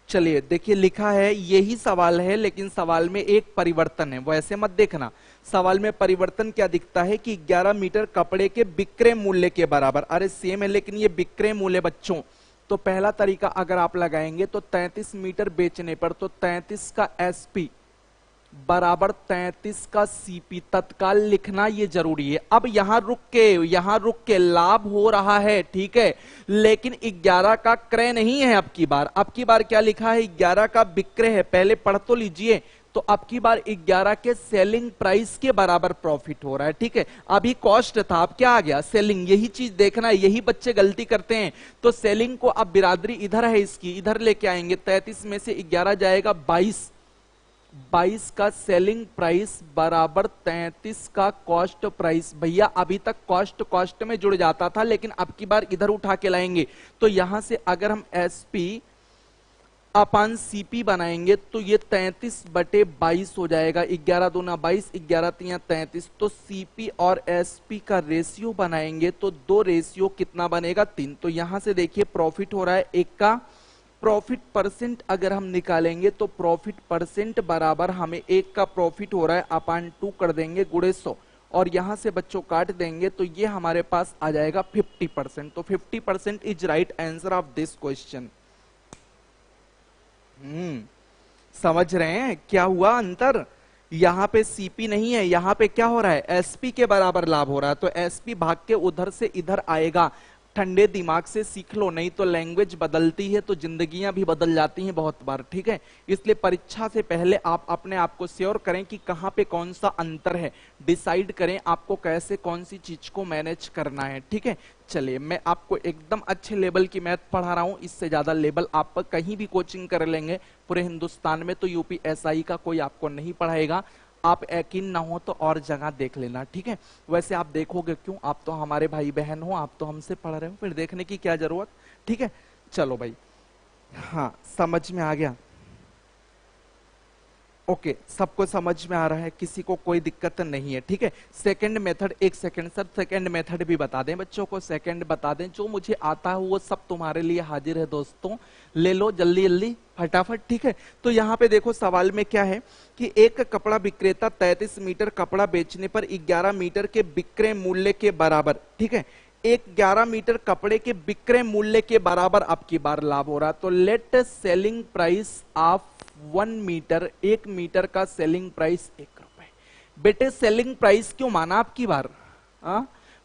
चलिए देखिए, लिखा है यही सवाल है लेकिन सवाल में एक परिवर्तन है, वैसे मत देखना। सवाल में परिवर्तन क्या दिखता है कि 11 मीटर कपड़े के विक्रय मूल्य के बराबर। अरे सेम है लेकिन ये विक्रय मूल्य बच्चों। तो पहला तरीका अगर आप लगाएंगे तो 33 मीटर बेचने पर तो 33 का एसपी बराबर 33 का सीपी तत्काल लिखना ये जरूरी है। अब यहां रुक के लाभ हो रहा है, ठीक है, लेकिन 11 का क्रय नहीं है। अब की बार क्या लिखा है, 11 का विक्रय है। पहले पढ़ तो लीजिए। तो अब की बार 11 के सेलिंग प्राइस के बराबर प्रॉफिट हो रहा है, ठीक है। अभी कॉस्ट था, अब क्या आ गया, सेलिंग। यही चीज देखना है, यही बच्चे गलती करते हैं। तो सेलिंग को अब बिरादरी इधर है इसकी, इधर लेके आएंगे। 33 में से 11 जाएगा 22 का सेलिंग प्राइस बराबर 33 का कॉस्ट प्राइस। भैया अभी तक कॉस्ट में जुड़ जाता था, लेकिन अब की बार इधर उठा के लाएंगे। तो यहां से अगर हम एसपी अपान सीपी बनाएंगे तो ये 33/22 हो जाएगा। 11 दूना 22, 11 तिया 33। तो सीपी और एसपी का रेशियो बनाएंगे तो दो रेशियो कितना बनेगा, 3। तो यहां से देखिए प्रॉफिट हो रहा है 1 का। प्रॉफिट परसेंट अगर हम निकालेंगे तो प्रॉफिट परसेंट बराबर हमें 1 का प्रॉफिट हो रहा है अपान 2 कर देंगे गुणे 100, और यहां से बच्चों काट देंगे तो ये हमारे पास आ जाएगा 50%। तो 50% is right answer of this question. समझ रहे हैं क्या हुआ अंतर। यहां पे सीपी नहीं है, यहां पे क्या हो रहा है, एसपी के बराबर लाभ हो रहा है। तो एसपी भाग के उधर से इधर आएगा। ठंडे दिमाग से सीख लो, नहीं तो लैंग्वेज बदलती है तो जिंदगियां भी बदल जाती हैं बहुत बार, ठीक है। इसलिए परीक्षा से पहले आप अपने आप को श्योर करें कि कहां पे कौन सा अंतर है, डिसाइड करें आपको कैसे कौन सी चीज को मैनेज करना है, ठीक है। चलिए मैं आपको एकदम अच्छे लेवल की मैथ पढ़ा रहा हूं, इससे ज्यादा लेवल आप कहीं भी कोचिंग कर लेंगे पूरे हिंदुस्तान में तो यूपीएसआई का कोई आपको नहीं पढ़ाएगा। आप यकीन ना हो तो और जगह देख लेना, ठीक है। वैसे आप देखोगे क्यों, आप तो हमारे भाई बहन हो, आप तो हमसे पढ़ रहे हो, फिर देखने की क्या जरूरत, ठीक है। चलो भाई, हाँ समझ में आ गया, ओके, सबको समझ में आ रहा है, किसी को कोई दिक्कत नहीं है, ठीक है। सेकंड मेथड, एक सेकंड सर, सेकंड मेथड भी बता दें बच्चों को, सेकंड बता दें। जो मुझे आता है वो सब तुम्हारे लिए हाजिर है दोस्तों, ले लो जल्दी जल्दी फटाफट, ठीक है। तो यहाँ पे देखो सवाल में क्या है कि एक कपड़ा विक्रेता 33 मीटर कपड़ा बेचने पर 11 मीटर के विक्रय मूल्य के बराबर, ठीक है, एक 11 मीटर कपड़े के विक्रय मूल्य के बराबर अब की बार लाभ हो रहा। तो let selling price of 1 metre, 1 metre का सेलिंग प्राइस 1 रुपए। बेटे सेलिंग प्राइस क्यों माना आपकी बार,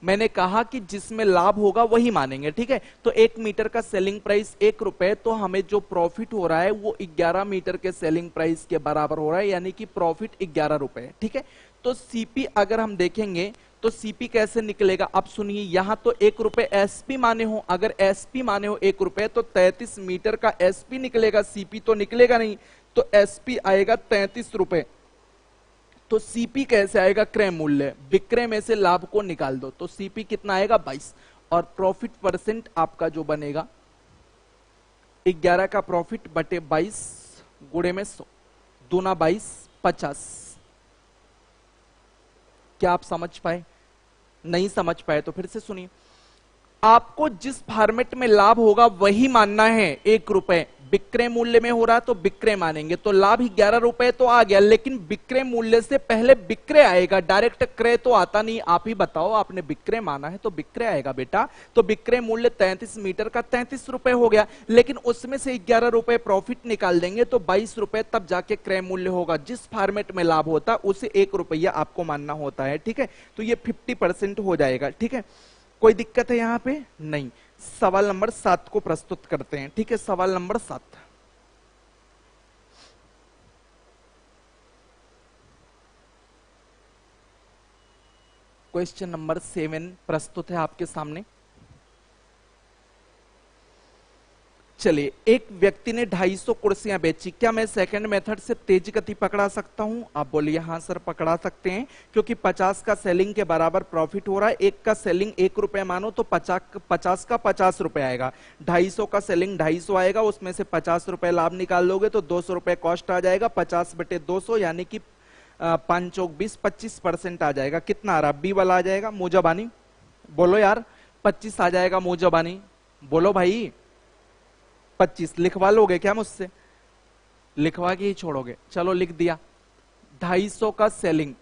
मैंने कहा कि जिसमें लाभ होगा वही मानेंगे, ठीक है। तो 1 मीटर का सेलिंग प्राइस 1 रुपए, तो हमें जो प्रॉफिट हो रहा है वो 11 मीटर के सेलिंग प्राइस के बराबर हो रहा है, यानी कि प्रॉफिट 11 रुपए, ठीक है। तो सीपी अगर हम देखेंगे तो सीपी कैसे निकलेगा, अब सुनिए, यहां तो 1 रुपए एसपी माने हो, अगर एसपी माने हो 1 रुपए तो 33 मीटर का एसपी निकलेगा, सीपी तो निकलेगा नहीं। तो एसपी आएगा 33 रुपए। तो सीपी कैसे आएगा, क्रय मूल्य, विक्रय में से लाभ को निकाल दो, तो सीपी कितना आएगा 22, और प्रॉफिट परसेंट आपका जो बनेगा 11 का प्रॉफिट बटे 22 गुणे में 100, दूना 22 50। क्या आप समझ पाए, नहीं समझ पाए तो फिर से सुनिए। आपको जिस फॉर्मेट में लाभ होगा वही मानना है, 1 रुपए विक्रय मूल्य में हो रहा तो विक्रय मानेंगे, तो लाभ 11 रुपए तो आ गया, लेकिन विक्रय मूल्य से पहले विक्रय आएगा, डायरेक्ट क्रय तो आता नहीं। आप ही बताओ, आपने विक्रय माना है तो विक्रय आएगा बेटा। तो विक्रय मूल्य 33 मीटर का 33 रुपए हो गया, लेकिन उसमें से 11 रुपए प्रॉफिट निकाल देंगे तो 22 रुपए तब जाके क्रय मूल्य होगा। जिस फॉर्मेट में लाभ होता उसे 1 रुपया आपको मानना होता है, ठीक है। तो ये 50% हो जाएगा, ठीक है। कोई दिक्कत है यहां पे, नहीं। सवाल नंबर 7 को प्रस्तुत करते हैं, ठीक है। सवाल नंबर 7, क्वेश्चन नंबर 7 प्रस्तुत है आपके सामने। चलिए, एक व्यक्ति ने 250 कुर्सियां बेची, क्या मैं सेकंड मेथड से तेज गति पकड़ा सकता हूं? आप बोलिए हाँ सर पकड़ा सकते हैं, क्योंकि 50 का सेलिंग के बराबर प्रॉफिट हो रहा है। एक का सेलिंग 1 रुपए मानो तो 50 का 50 रुपए आएगा, 250 का सेलिंग 250 आएगा, उसमें से 50 रुपए लाभ निकाल लोगे तो 200 रुपए कॉस्ट आ जाएगा, 50/200 यानी कि 5 चौक 20, 25% आ जाएगा। कितना आ रहा? बी वाला आ जाएगा मोजाबानी, बोलो यार 25 आ जाएगा मोजाबानी, बोलो भाई 25। लिखवा लोगे क्या मुझसे? लिखवा के ही छोड़ोगे? चलो लिख दिया। 250 का सेलिंग,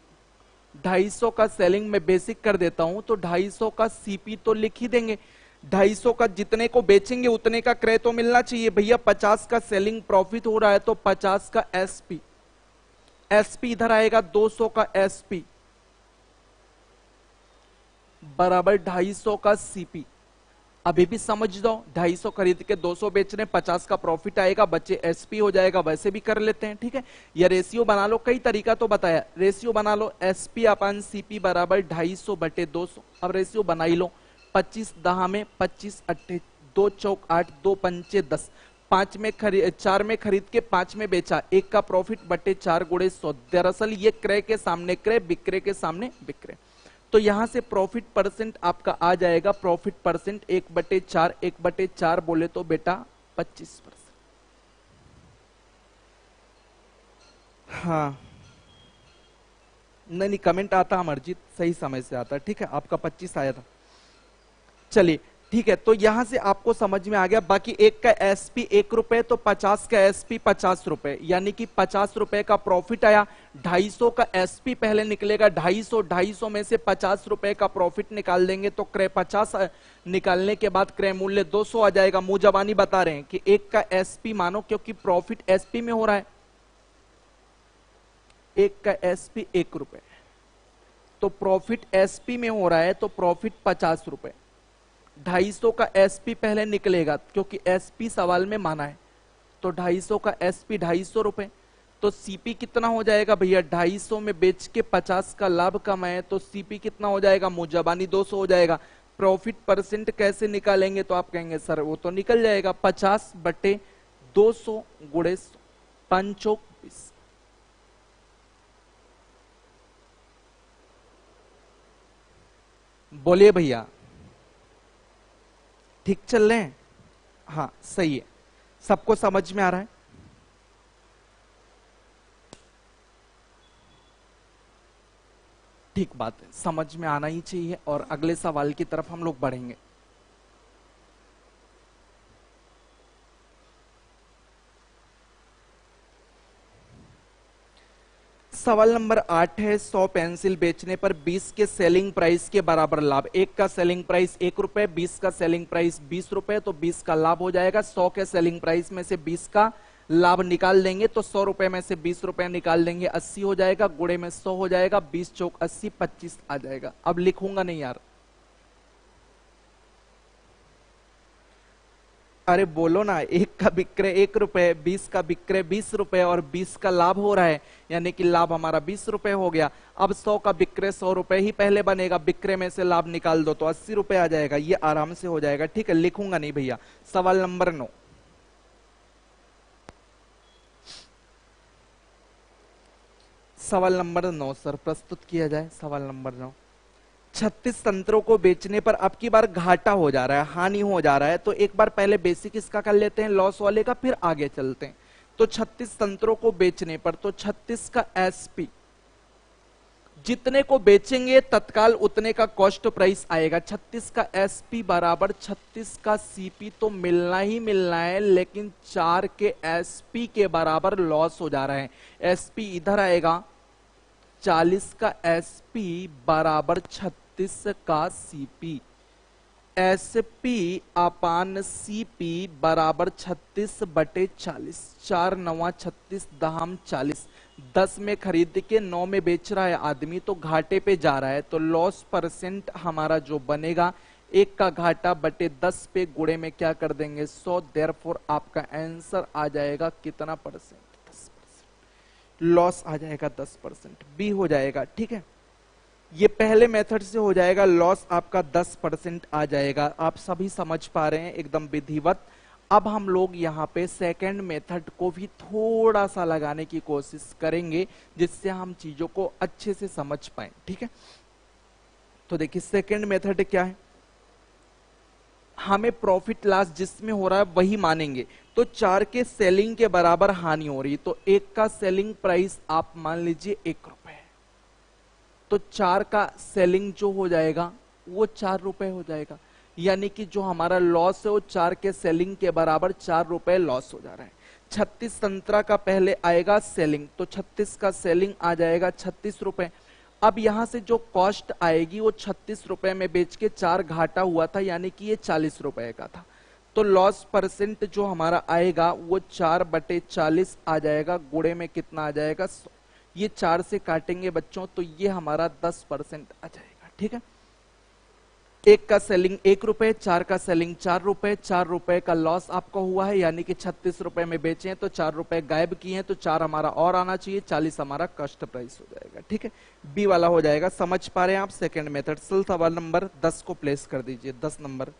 250 का सेलिंग में बेसिक कर देता हूं तो 250 का सीपी तो लिख ही देंगे। 250 का जितने को बेचेंगे उतने का क्रय तो मिलना चाहिए भैया। 50 का सेलिंग प्रॉफिट हो रहा है तो 50 का एसपी, एसपी इधर आएगा 200 का एसपी बराबर 250 का सीपी। अभी भी समझ दो, 250 खरीद के 200 बेच रहे, 50 का प्रॉफिट आएगा, बच्चे एसपी हो जाएगा। वैसे भी कर लेते हैं, ठीक है। या रेशियो बना लो, कई तरीका तो बताया। रेशियो बना लो, एसपी अपन सीपी बराबर 250/200। अब रेशियो बना ही लो, 25 10 में 25 8 2 चौक 8 2 पंचे 10, 4 में खरीद के 5 में बेचा, 1 का प्रॉफिट बटे 4 गुणे 100। दरअसल ये क्रय के सामने क्रय, विक्रय के सामने विक्रय। तो यहां से प्रॉफिट परसेंट आपका आ जाएगा, प्रॉफिट परसेंट 1/4, 1/4 बोले तो बेटा 25%। हाँ नहीं, कमेंट आता अमरजीत, सही समय से आता, ठीक है। आपका 25 आया था, चलिए ठीक है। तो यहां से आपको समझ में आ गया। बाकी एक का एसपी 1 रुपए तो 50 का एसपी 50 रुपए, यानी कि 50 रुपए का प्रॉफिट आया। 250 का एसपी पहले निकलेगा, 250 में से 50 रुपए का प्रॉफिट निकाल देंगे तो क्रय 50 निकालने के बाद क्रय मूल्य 200 आ जाएगा। मुंह जबानी बता रहे हैं कि एक का एसपी मानो, क्योंकि प्रॉफिट एसपी में हो रहा है। एक का एसपी 1 रुपए तो प्रॉफिट एसपी में हो रहा है तो प्रॉफिट 50 रुपए। 250 का एसपी पहले निकलेगा क्योंकि एसपी सवाल में माना है, तो 250 का एसपी 250 रुपए। तो सीपी कितना हो जाएगा भैया? 250 में बेच के 50 का लाभ कमाए तो सीपी कितना हो जाएगा? मुजबानी 200 हो जाएगा। प्रॉफिट परसेंट कैसे निकालेंगे? तो आप कहेंगे सर वो तो निकल जाएगा 50/200 गुणे 5 चौक 20। बोलिए भैया ठीक चल रहे हैं? हाँ सही है, सबको समझ में आ रहा है? ठीक बात है, समझ में आना ही चाहिए। और अगले सवाल की तरफ हम लोग बढ़ेंगे। सवाल नंबर 8 है, 100 पेंसिल बेचने पर 20 के सेलिंग प्राइस के बराबर लाभ। एक का सेलिंग प्राइस 1 रुपए, 20 का सेलिंग प्राइस 20 रुपए, तो 20 का लाभ हो जाएगा। 100 के सेलिंग प्राइस में से 20 का लाभ निकाल देंगे तो 100 रुपए में से 20 रुपए निकाल देंगे, 80 हो जाएगा, गुणे में 100 हो जाएगा, 20 चौक 80, 25 आ जाएगा। अब लिखूंगा नहीं यार, अरे बोलो ना। एक का विक्रय 1 रुपए, 20 का विक्रय 20 रुपए और 20 का लाभ हो रहा है, यानी कि लाभ हमारा 20 रुपए हो गया। अब 100 का विक्रय 100 रुपए ही पहले बनेगा, विक्रय में से लाभ निकाल दो तो 80 रुपए आ जाएगा। ये आराम से हो जाएगा, ठीक है, लिखूंगा नहीं भैया। सवाल नंबर 9, सवाल नंबर 9 सर प्रस्तुत किया जाए। सवाल नंबर 9, 36 संतरों को बेचने पर अब की बार घाटा हो जा रहा है, हानि हो जा रहा है। तो एक बार पहले बेसिक इसका कर लेते हैं लॉस वाले का, फिर आगे चलते हैं। तो 36 संतरों को बेचने पर तो 36 का एसपी, जितने को बेचेंगे तत्काल उतने का कॉस्ट प्राइस आएगा। 36 का एसपी बराबर 36 का सीपी तो मिलना ही मिलना है, लेकिन 4 के एसपी के बराबर लॉस हो जा रहा है। एसपी इधर आएगा, 40 का एसपी बराबर 36 का सीपी। एसपी अपान सीपी बराबर 36/40, 4 9 36 दहाम 40। 10 में खरीद के 9 में बेच रहा है आदमी, तो घाटे पे जा रहा है। तो लॉस परसेंट हमारा जो बनेगा, 1 का घाटा बटे 10 पे गुणे में क्या कर देंगे 100। देयरफॉर आपका आंसर आ जाएगा कितना परसेंट? 10%। लॉस आ जाएगा 10%, बी हो जाएगा, ठीक है। ये पहले मेथड से हो जाएगा, लॉस आपका 10% आ जाएगा। आप सभी समझ पा रहे हैं एकदम विधिवत। अब हम लोग यहाँ पे सेकंड मेथड को भी थोड़ा सा लगाने की कोशिश करेंगे जिससे हम चीजों को अच्छे से समझ पाए, ठीक है। तो देखिए सेकंड मेथड क्या है, हमें प्रॉफिट लॉस जिसमें हो रहा है वही मानेंगे। तो 4 के सेलिंग के बराबर हानि हो रही है, तो 1 का सेलिंग प्राइस आप मान लीजिए 1 रुपए, तो 4 का सेलिंग जो हो जाएगा वो 4 रुपए हो जाएगा, यानी कि जो हमारा लॉस है वो 4 के सेलिंग के बराबर 4 रुपए लॉस हो जा रहा है। 36 संतरा का पहले आएगा सेलिंग, तो 36 का सेलिंग आ जाएगा 36 रुपए। अब यहां से जो कॉस्ट आएगी वो 36 रुपए में बेच के 4 घाटा हुआ था, यानी कि ये 40 रुपए का था। तो लॉस परसेंट जो हमारा आएगा वो 4/40 आ जाएगा, गुणे में कितना आ जाएगा 100। ये 4 से काटेंगे बच्चों तो ये हमारा 10% आ जाएगा, ठीक है। 1 का सेलिंग 1 रुपए, 4 का सेलिंग 4 रुपए, 4 रुपए का लॉस आपका हुआ है, यानी कि 36 रुपए में बेचे हैं तो 4 रुपए गायब किए हैं, तो 4 हमारा और आना चाहिए, 40 हमारा कॉस्ट प्राइस हो जाएगा, ठीक है। बी वाला हो जाएगा। समझ पा रहे हैं आप सेकंड मेथड। सवाल नंबर 10 को प्लेस कर दीजिए, 10 नंबर।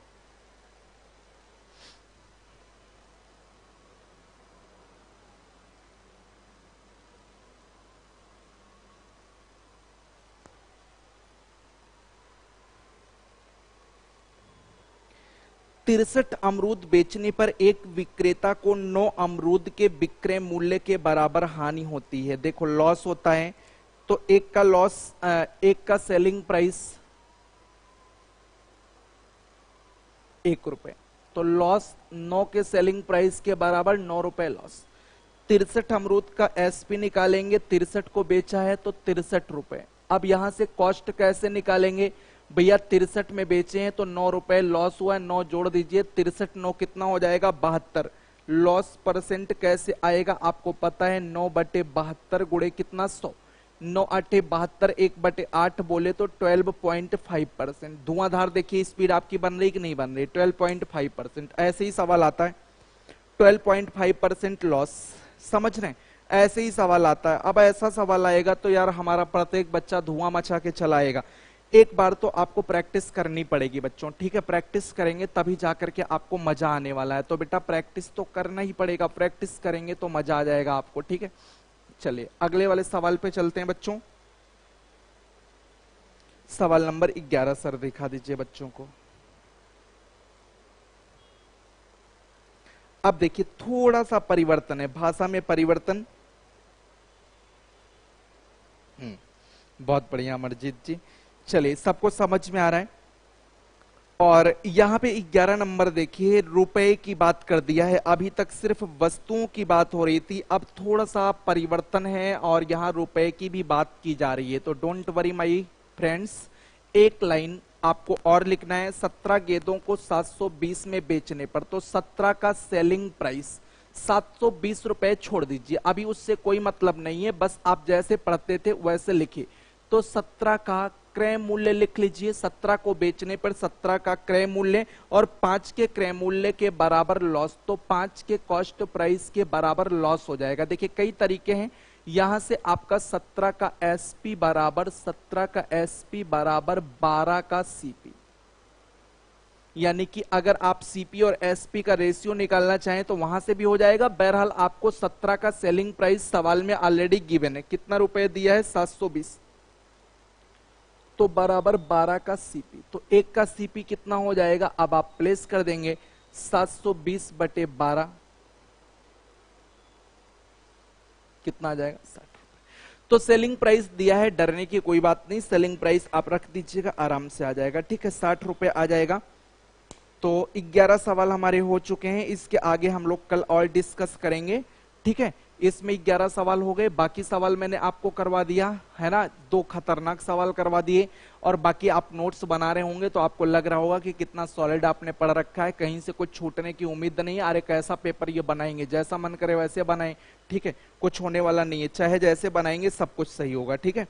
तिरसठ अमरूद बेचने पर एक विक्रेता को 9 अमरूद के विक्रय मूल्य के बराबर हानि होती है। देखो लॉस होता है, तो एक का लॉस, एक का सेलिंग प्राइस 1 रुपए, तो लॉस 9 के सेलिंग प्राइस के बराबर 9 रुपए लॉस। 63 अमरूद का एसपी निकालेंगे, 63 को बेचा है तो 63 रुपए। अब यहां से कॉस्ट कैसे निकालेंगे भैया, 63 में बेचे हैं तो 9 रुपए लॉस हुआ है, 9 जोड़ दीजिए, 63 9 कितना हो जाएगा 72। लॉस परसेंट कैसे आएगा आपको पता है, 9/72 गुणे कितना 100, 9 8 72, 1/8 बोले तो 12.5%। धुआंधार देखिए स्पीड आपकी बन रही कि नहीं बन रही, 12.5%। ऐसे ही सवाल आता है 12.5% लॉस, समझ रहे हैं, ऐसे ही सवाल आता है। अब ऐसा सवाल आएगा तो यार हमारा प्रत्येक बच्चा धुआं मचा के चलाएगा। एक बार तो आपको प्रैक्टिस करनी पड़ेगी बच्चों, ठीक है। प्रैक्टिस करेंगे तभी जाकर के आपको मजा आने वाला है, तो बेटा प्रैक्टिस तो करना ही पड़ेगा, प्रैक्टिस करेंगे तो मजा आ जाएगा आपको, ठीक है। चलिए अगले वाले सवाल पे चलते हैं बच्चों। सवाल नंबर 11 सर दिखा दीजिए बच्चों को। अब देखिए थोड़ा सा परिवर्तन है, भाषा में परिवर्तन। बहुत बढ़िया अमरजीत जी, चलिए सबको समझ में आ रहा है। और यहां पे 11 नंबर देखिए, रुपए की बात कर दिया है, अभी तक सिर्फ वस्तुओं की बात हो रही थी, अब थोड़ा सा परिवर्तन है और यहां रुपए की भी बात की जा रही है। तो डोंट वरी माय फ्रेंड्स, एक लाइन आपको और लिखना है। 17 गेंदों को 720 में बेचने पर, तो 17 का सेलिंग प्राइस 720 रुपए छोड़ दीजिए, अभी उससे कोई मतलब नहीं है, बस आप जैसे पढ़ते थे वैसे लिखिए। तो 17 का क्रय मूल्य लिख लीजिए, 17 को बेचने पर 17 का क्रय मूल्य और 5 के क्रय मूल्य के बराबर लॉस, तो 5 के कॉस्ट प्राइस के बराबर लॉस हो जाएगा। देखिए कई तरीके हैं, यहां से आपका 17 का एसपी बराबर 17 का एसपी बराबर 12 का सीपी, यानी कि अगर आप सीपी और एसपी का रेशियो निकालना चाहें तो वहां से भी हो जाएगा। बहरहाल आपको 17 का सेलिंग प्राइस सवाल में ऑलरेडी गिवन है, कितना रुपए दिया है 720, तो बराबर 12 का सीपी, तो एक का सीपी कितना हो जाएगा, अब आप प्लेस कर देंगे 720/12 कितना आ जाएगा 60 रुपए। तो सेलिंग प्राइस दिया है, डरने की कोई बात नहीं, सेलिंग प्राइस आप रख दीजिएगा, आराम से आ जाएगा, ठीक है, 60 रुपए आ जाएगा। तो 11 सवाल हमारे हो चुके हैं, इसके आगे हम लोग कल और डिस्कस करेंगे, ठीक है। इसमें 11 सवाल हो गए, बाकी सवाल मैंने आपको करवा दिया है ना, 2 खतरनाक सवाल करवा दिए, और बाकी आप नोट्स बना रहे होंगे तो आपको लग रहा होगा कि कितना सॉलिड आपने पढ़ रखा है, कहीं से कुछ छूटने की उम्मीद नहीं है। अरे कैसा पेपर ये बनाएंगे, जैसा मन करे वैसे बनाएं, ठीक है, कुछ होने वाला नहीं है, चाहे जैसे बनाएंगे सब कुछ सही होगा, ठीक है।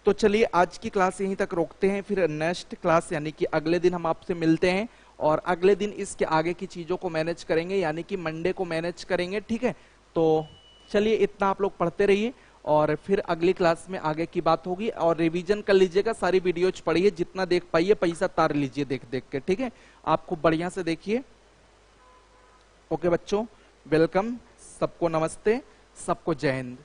तो चलिए आज की क्लास यहीं तक रोकते हैं, फिर नेक्स्ट क्लास यानी कि अगले दिन हम आपसे मिलते हैं, और अगले दिन इसके आगे की चीजों को मैनेज करेंगे, यानी कि मंडे को मैनेज करेंगे, ठीक है। तो चलिए इतना आप लोग पढ़ते रहिए, और फिर अगली क्लास में आगे की बात होगी, और रिवीजन कर लीजिएगा, सारी वीडियोज पढ़िए, जितना देख पाइए पैसा तार लीजिए देख देख के, ठीक है। आपको बढ़िया से देखिए, ओके बच्चों, वेलकम, सबको नमस्ते, सबको जय हिंद।